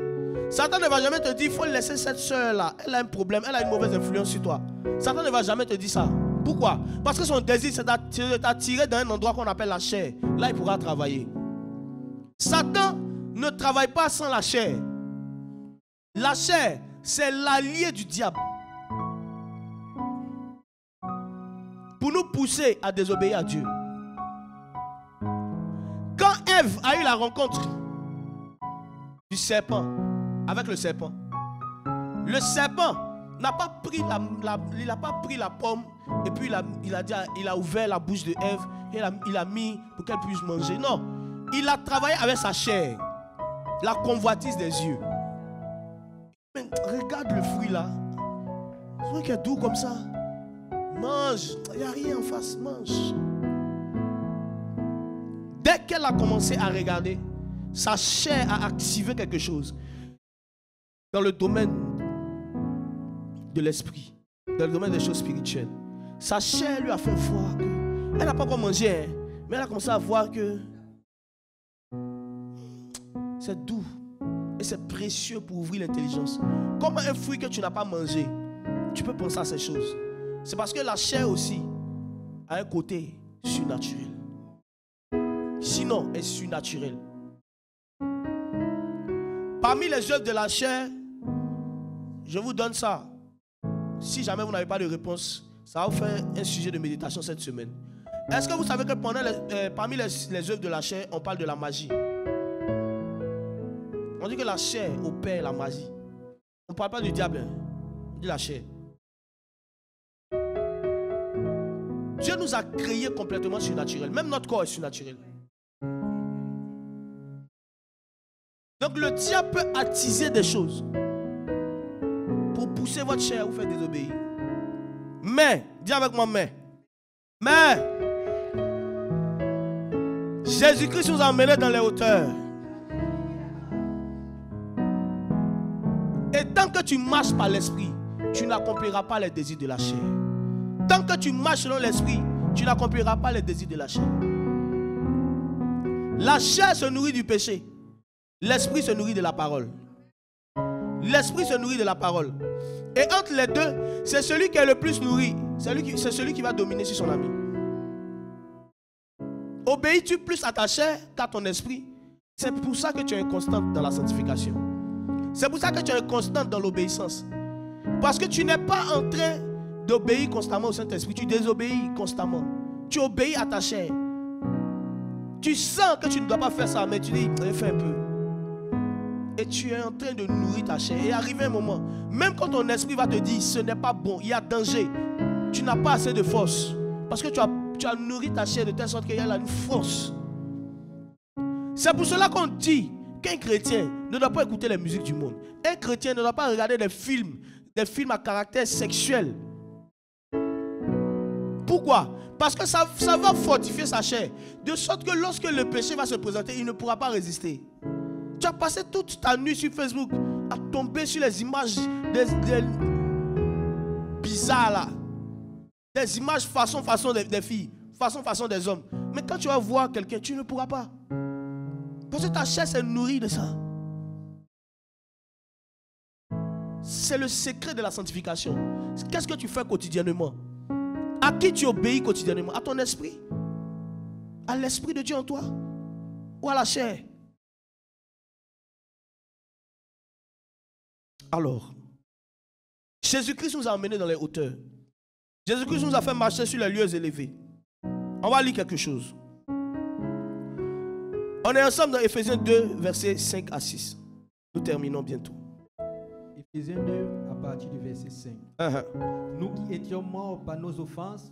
Satan ne va jamais te dire, il faut laisser cette soeur-là. Elle a un problème, elle a une mauvaise influence sur toi. Satan ne va jamais te dire ça. Pourquoi? Parce que son désir, c'est d'attirer dans un endroit qu'on appelle la chair. Là, il pourra travailler. Satan ne travaille pas sans la chair. La chair, c'est l'allié du diable. Pour nous pousser à désobéir à Dieu. Quand Ève a eu la rencontre du serpent, avec le serpent n'a pas pris il n'a pas pris la pomme et puis il a ouvert la bouche de Ève et il a mis pour qu'elle puisse manger. Non, il a travaillé avec sa chair, la convoitise des yeux. Mais regarde le fruit là, c'est vrai qu'il est doux comme ça. Mange, il n'y a rien en face, mange. Dès qu'elle a commencé à regarder, sa chair a activé quelque chose dans le domaine de l'esprit, dans le domaine des choses spirituelles. Sa chair lui a fait voir que elle n'a pas encore mangé, hein, mais elle a commencé à voir que c'est doux et c'est précieux pour ouvrir l'intelligence. Comme un fruit que tu n'as pas mangé, tu peux penser à ces choses. C'est parce que la chair aussi a un côté surnaturel. Sinon, elle est surnaturelle. Parmi les œuvres de la chair, je vous donne ça. Si jamais vous n'avez pas de réponse, ça va vous faire un sujet de méditation cette semaine. Est-ce que vous savez que parmi les œuvres de la chair, on parle de la magie? On dit que la chair opère la magie. On ne parle pas du diable, hein. On dit la chair. Dieu nous a créés complètement surnaturels. Même notre corps est surnaturel. Donc le diable peut attiser des choses pour pousser votre chair à vous faire désobéir. Mais, dis avec moi, mais Jésus-Christ nous a emmenés dans les hauteurs. Et tant que tu marches par l'esprit, tu n'accompliras pas les désirs de la chair. Tant que tu marches selon l'esprit, tu n'accompliras pas les désirs de la chair. La chair se nourrit du péché. L'esprit se nourrit de la parole. L'esprit se nourrit de la parole. Et entre les deux, c'est celui qui est le plus nourri. C'est celui qui va dominer sur son ami. Obéis-tu plus à ta chair qu'à ton esprit? C'est pour ça que tu es inconstante dans la sanctification. C'est pour ça que tu es inconstante dans l'obéissance. Parce que tu n'es pas en train d'obéir constamment au Saint-Esprit. Tu désobéis constamment. Tu obéis à ta chair. Tu sens que tu ne dois pas faire ça, mais tu dis, fais un peu. Et tu es en train de nourrir ta chair. Et arrive un moment, même quand ton esprit va te dire, ce n'est pas bon, il y a danger, tu n'as pas assez de force. Parce que tu as nourri ta chair de telle sorte qu'il y a une force. C'est pour cela qu'on dit qu'un chrétien ne doit pas écouter les musiques du monde. Un chrétien ne doit pas regarder des films à caractère sexuel. Pourquoi? Parce que ça va fortifier sa chair. De sorte que lorsque le péché va se présenter, il ne pourra pas résister. Tu as passé toute ta nuit sur Facebook à tomber sur les images bizarres là. Des images façon des filles, façon des hommes. Mais quand tu vas voir quelqu'un, tu ne pourras pas. Parce que ta chair s'est nourrie de ça. C'est le secret de la sanctification. Qu'est-ce que tu fais quotidiennement? À qui tu obéis quotidiennement? À ton esprit? À l'esprit de Dieu en toi? Ou à la chair? Alors, Jésus-Christ nous a emmenés dans les hauteurs. Jésus-Christ nous a fait marcher sur les lieux élevés. On va lire quelque chose. On est ensemble dans Ephésiens 2, versets 5 à 6. Nous terminons bientôt. Ephésiens 2, à partir du verset 5. Nous qui étions morts par nos offenses,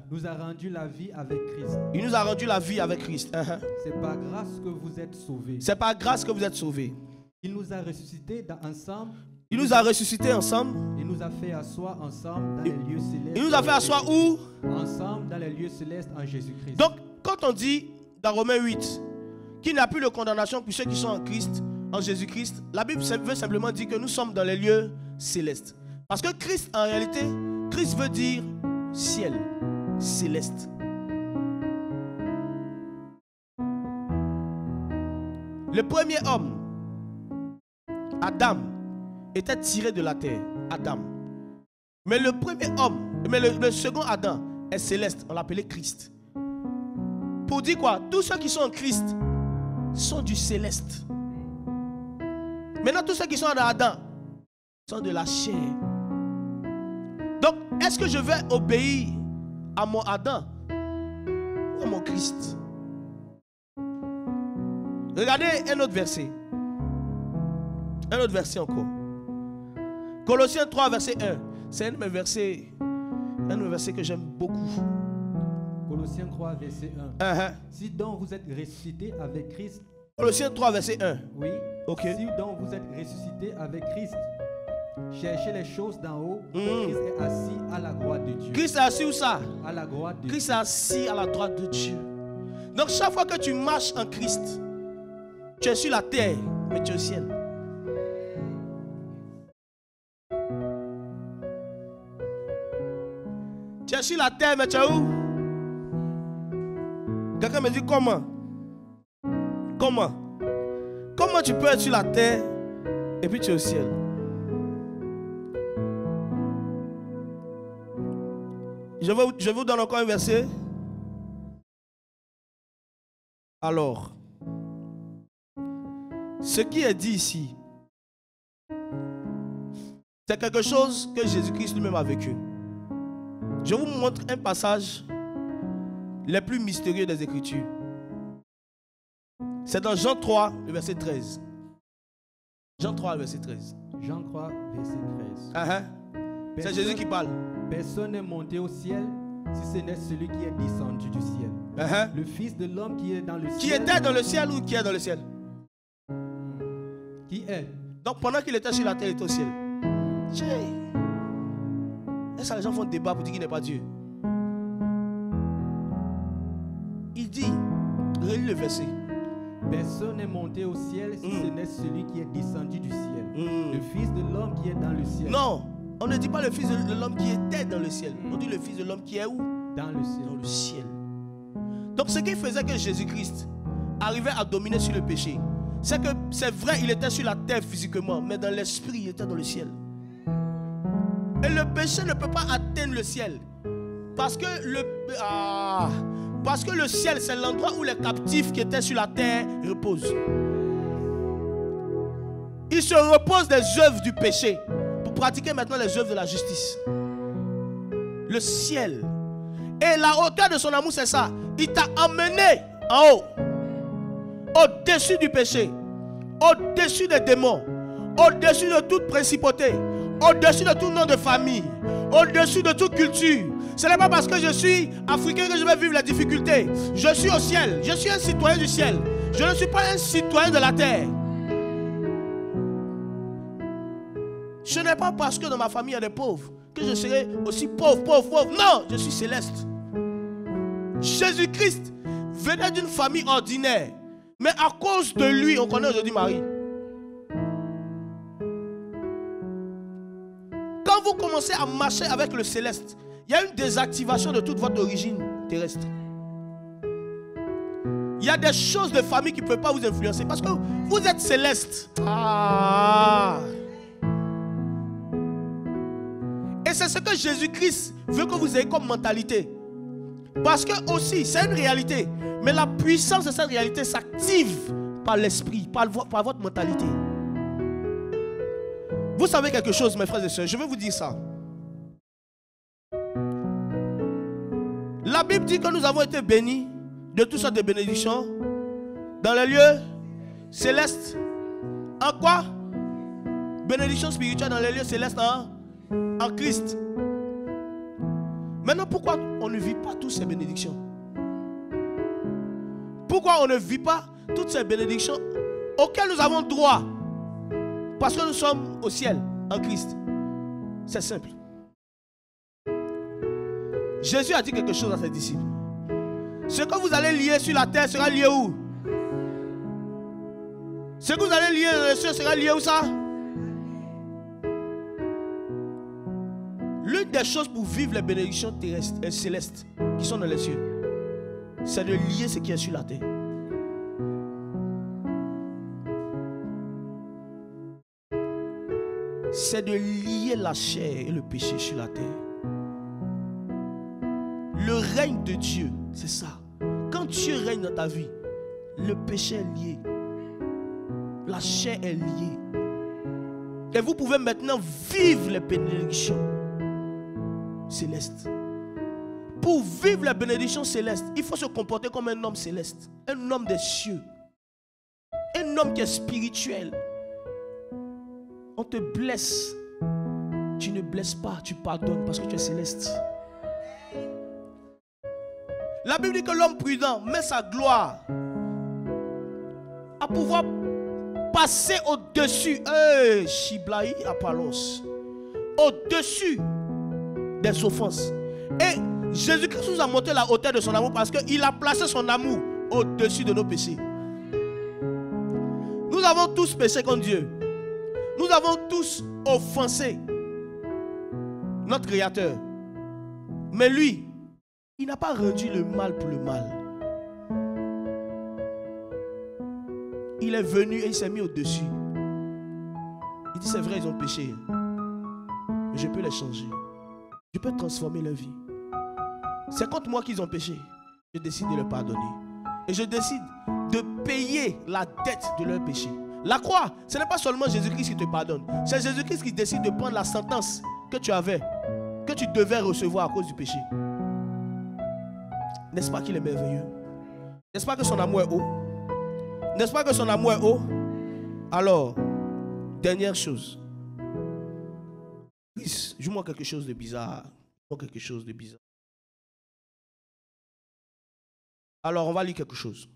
nous a rendu la vie avec Christ. Il nous a rendu la vie avec Christ. C'est par grâce que vous êtes sauvés. C'est par grâce que vous êtes sauvés. Il nous a ressuscités ensemble. Il nous a ressuscités ensemble. Il nous a fait asseoir ensemble dans les lieux célestes. Il nous a fait asseoir où? Ensemble dans les lieux célestes en Jésus-Christ. Donc, quand on dit dans Romains 8 qu'il n'y a plus de condamnation pour ceux qui sont en Christ, en Jésus-Christ, la Bible veut simplement dire que nous sommes dans les lieux célestes. Parce que Christ, en réalité, Christ veut dire ciel, céleste. Le premier homme, Adam, était tiré de la terre, Adam. Mais le premier homme, le second Adam est céleste, on l'appelait Christ. Pour dire quoi? Tous ceux qui sont en Christ sont du céleste. Maintenant, tous ceux qui sont en Adam sont de la chair. Donc, est-ce que je vais obéir à mon Adam ou à mon Christ? Regardez un autre verset. Un autre verset encore. Colossiens 3, verset 1. C'est un de mes versets que j'aime beaucoup. Colossiens 3, verset 1. Si donc vous êtes ressuscité avec Christ. Colossiens 3, verset 1. Oui. Ok. Si donc vous êtes ressuscité avec Christ, cherchez les choses d'en haut. Christ est assis à la droite de Dieu. Christ est assis où ça? À la droite de Dieu. Christ est assis à la droite de Dieu. Donc chaque fois que tu marches en Christ, tu es sur la terre, mais tu es au ciel. Tu es sur la terre, mais tu es où? Quelqu'un me dit comment? Comment? Comment tu peux être sur la terre et puis tu es au ciel? Je vous donne encore un verset. Alors, ce qui est dit ici, c'est quelque chose que Jésus-Christ lui-même a vécu. Je vous montre un passage les plus mystérieux des Écritures. C'est dans Jean 3, le verset 13. Jean 3, le verset 13. Jean 3, verset 13. C'est Jésus qui parle. Personne n'est monté au ciel si ce n'est celui qui est descendu du ciel. Le Fils de l'homme qui est dans le ciel. Qui était dans le ciel ou qui est dans le ciel? Qui est? Donc pendant qu'il était sur la terre, il était au ciel. Est-ce que les gens font débat pour dire qu'il n'est pas Dieu? Il dit, relis le verset. Personne n'est monté au ciel si ce n'est celui qui est descendu du ciel. Le Fils de l'homme qui est dans le ciel. Non, on ne dit pas le Fils de l'homme qui était dans le ciel. On dit le Fils de l'homme qui est où? Dans le ciel. Dans le ciel. Donc ce qui faisait que Jésus-Christ arrivait à dominer sur le péché, c'est que c'est vrai, il était sur la terre physiquement, mais dans l'esprit, il était dans le ciel. Et le péché ne peut pas atteindre le ciel. Parce que le ciel, c'est l'endroit où les captifs qui étaient sur la terre reposent. Ils se reposent des œuvres du péché pour pratiquer maintenant les œuvres de la justice. Le ciel. Et la hauteur de son amour, c'est ça. Il t'a emmené en haut, au-dessus du péché, au-dessus des démons, au-dessus de toute principauté, au-dessus de tout nom de famille, au-dessus de toute culture. Ce n'est pas parce que je suis africain que je vais vivre la difficulté. Je suis au ciel. Je suis un citoyen du ciel. Je ne suis pas un citoyen de la terre. Ce n'est pas parce que dans ma famille il y a des pauvres que je serai aussi pauvre. Non, je suis céleste. Jésus-Christ venait d'une famille ordinaire. Mais à cause de lui, on connaît aujourd'hui Marie. Quand vous commencez à marcher avec le céleste, il y a une désactivation de toute votre origine terrestre. Il y a des choses de famille qui ne peuvent pas vous influencer parce que vous êtes céleste. Et c'est ce que Jésus-Christ veut que vous ayez comme mentalité. Parce que aussi, c'est une réalité. Mais la puissance de cette réalité s'active par l'esprit, par votre mentalité. Vous savez quelque chose, mes frères et sœurs, je vais vous dire ça. La Bible dit que nous avons été bénis de toutes sortes de bénédictions dans les lieux célestes. En quoi? Bénédiction spirituelle dans les lieux célestes en Christ. Maintenant, pourquoi on ne vit pas toutes ces bénédictions? Pourquoi on ne vit pas toutes ces bénédictions auxquelles nous avons droit? Parce que nous sommes au ciel en Christ. C'est simple. Jésus a dit quelque chose à ses disciples. Ce que vous allez lier sur la terre sera lié où? Ce que vous allez lier dans les cieux sera lié où ça? L'une des choses pour vivre les bénédictions terrestres et célestes qui sont dans les cieux, c'est de lier ce qui est sur la terre. C'est de lier la chair et le péché sur la terre. Le règne de Dieu, c'est ça. Quand Dieu règne dans ta vie, le péché est lié. La chair est liée. Et vous pouvez maintenant vivre les bénédictions célestes. Pour vivre les bénédictions célestes, il faut se comporter comme un homme céleste. Un homme des cieux. Un homme qui est spirituel. On te blesse. Tu ne blesses pas, tu pardonnes parce que tu es céleste. La Bible dit que l'homme prudent met sa gloire à pouvoir passer au-dessus, Shiblaï Apalos, au-dessus des offenses. Et Jésus-Christ nous a montré la hauteur de son amour parce qu'il a placé son amour au-dessus de nos péchés. Nous avons tous péché contre Dieu. Nous avons tous offensé notre Créateur. Mais lui, il n'a pas rendu le mal pour le mal. Il est venu et il s'est mis au-dessus. Il dit, c'est vrai, ils ont péché. Mais je peux les changer. Je peux transformer leur vie. C'est contre moi qu'ils ont péché. Je décide de leur pardonner. Et je décide de payer la dette de leur péché. La croix, ce n'est pas seulement Jésus-Christ qui te pardonne. C'est Jésus-Christ qui décide de prendre la sentence que tu avais, que tu devais recevoir à cause du péché. N'est-ce pas qu'il est merveilleux? N'est-ce pas que son amour est haut? N'est-ce pas que son amour est haut? Alors, dernière chose. Joue-moi quelque chose de bizarre. Joue-moi quelque chose de bizarre. Alors, on va lire quelque chose.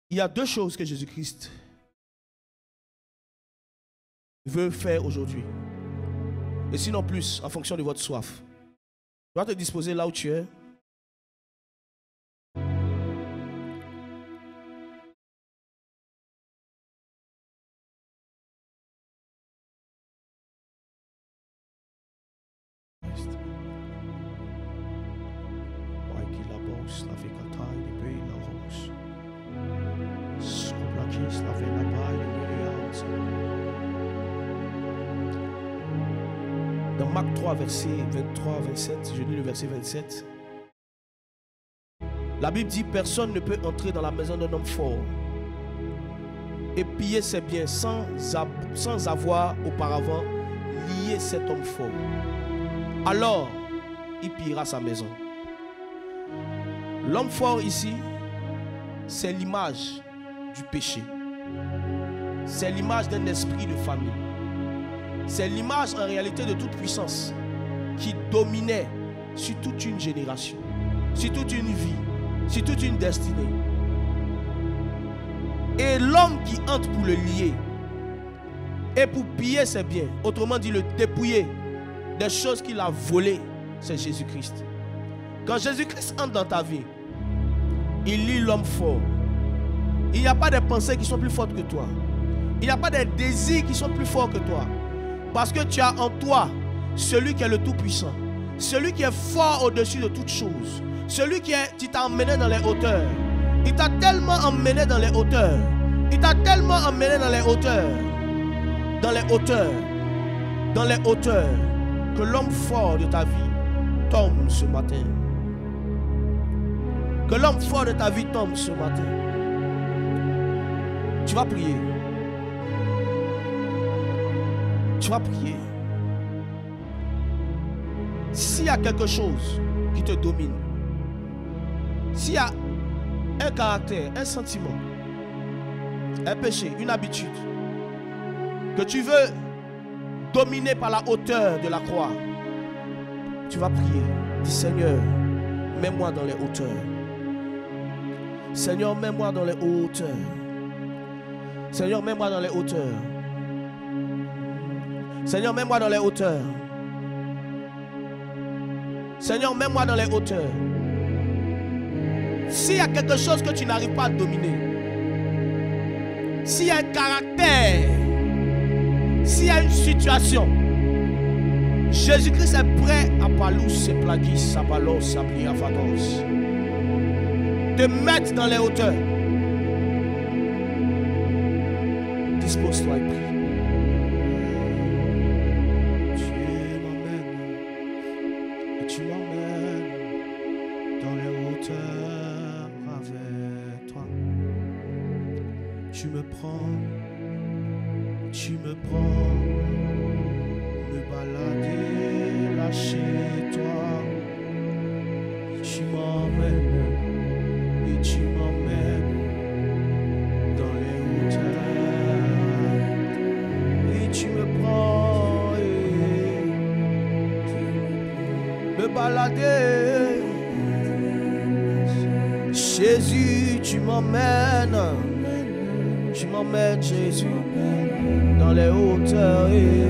Il y a deux choses que Jésus-Christ veut faire aujourd'hui. Et sinon plus, en fonction de votre soif. Tu vas te disposer là où tu es. Dans Marc 3, verset 23-27, je lis le verset 27. La Bible dit, personne ne peut entrer dans la maison d'un homme fort et piller ses biens sans avoir auparavant lié cet homme fort. Alors, il pillera sa maison. L'homme fort ici, c'est l'image du péché. C'est l'image d'un esprit de famille. C'est l'image en réalité de toute puissance qui dominait sur toute une génération, sur toute une vie, sur toute une destinée. Et l'homme qui entre pour le lier et pour piller ses biens, autrement dit le dépouiller des choses qu'il a volées, c'est Jésus-Christ. Quand Jésus-Christ entre dans ta vie, il lie l'homme fort. Il n'y a pas de pensées qui sont plus fortes que toi. Il n'y a pas de désirs qui sont plus forts que toi. Parce que tu as en toi celui qui est le Tout-Puissant. Celui qui est fort au-dessus de toutes choses. Celui qui t'a emmené dans les hauteurs. Il t'a tellement emmené dans les hauteurs. Il t'a tellement emmené dans les hauteurs. Dans les hauteurs. Dans les hauteurs. Que l'homme fort de ta vie tombe ce matin. Que l'homme fort de ta vie tombe ce matin. Tu vas prier. Tu vas prier. S'il y a quelque chose qui te domine, s'il y a un caractère, un sentiment, un péché, une habitude que tu veux dominer par la hauteur de la croix, tu vas prier. Dis Seigneur, mets-moi dans les hauteurs. Seigneur, mets-moi dans les hauteurs. Seigneur, mets-moi dans les hauteurs. Seigneur, mets-moi dans les hauteurs. Seigneur, mets-moi dans les hauteurs. S'il y a quelque chose que tu n'arrives pas à dominer, s'il y a un caractère, s'il y a une situation, Jésus-Christ est prêt à palus, se plagis, sapalos, saplia, fatos, te mettre dans les hauteurs. Dispose-toi et prie. Tu m'emmènes dans les hauteurs. Tu me prends, me balader là chez toi. Tu m'emmènes et tu m'emmènes dans les hauteurs. Et tu me prends et me balader. Jésus, tu m'emmènes. Tu m'emmènes, Jésus, dans les hauteurs et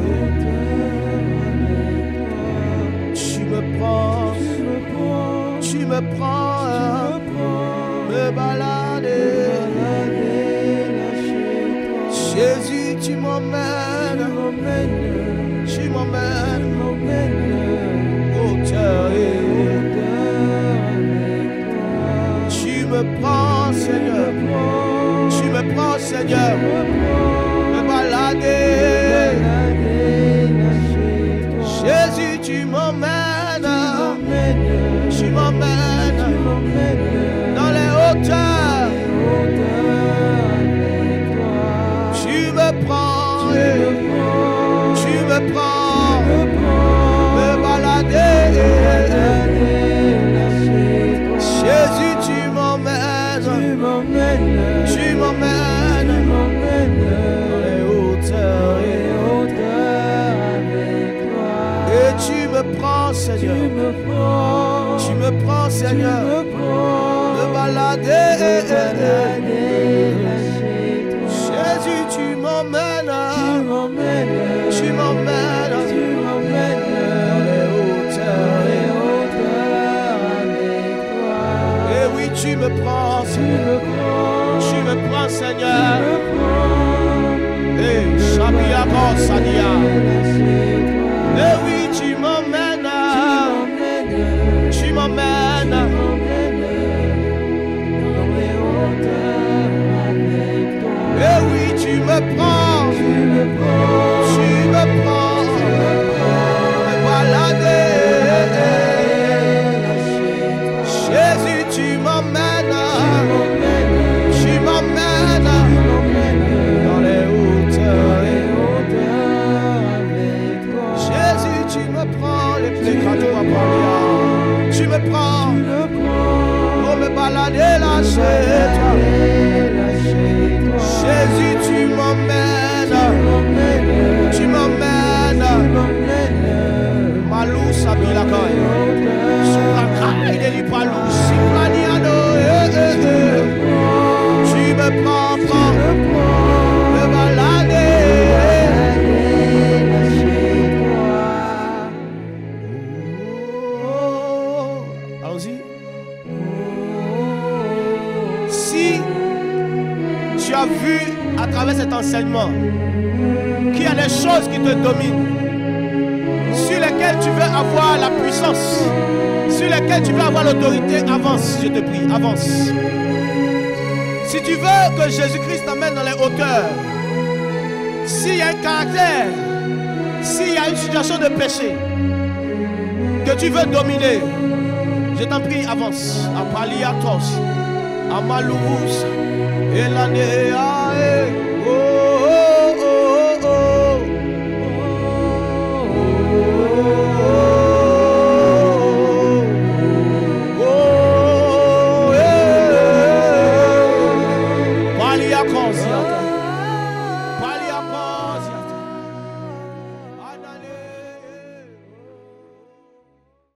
tu me prends, me balader. Jésus, tu m'emmènes, hauteur et tu me prends, Seigneur. Tu me prends, Seigneur, me balader. Jésus, tu m'emmènes dans les hauteurs. Tu me prends, me balader. Jésus, tu m'emmènes dans les hauteurs et tu me prends, Seigneur. Tu me prends, Seigneur, me balader. Jésus, tu m'emmènes dans les hauteurs. Et oui, tu me prends, Seigneur. Tu me prends, Seigneur. Et Shabia Sadia. Et oui, tu m'emmènes. Et oui, tu me prends. Me balader. Jésus, tu m'emmènes. Dans les hauteurs. Jésus, tu me prends les plus grands. Tu me prends pour me balader là chez toi. Jésus, tu m'emmènes. Malou Sabilakoy. Suprakai de Palou. Siplaniano. Tu me prends, me balader. Allons-y. Si tu as vu à travers cet enseignement qu'il y a des choses qui te dominent, sur lesquelles tu veux avoir la puissance, sur lesquelles tu veux avoir l'autorité, avance, je te prie, avance. Si tu veux que Jésus-Christ t'emmène dans les hauteurs, s'il y a un caractère, s'il y a une situation de péché que tu veux dominer, je t'en prie, avance. Apaliatos, Amalouous, Elane.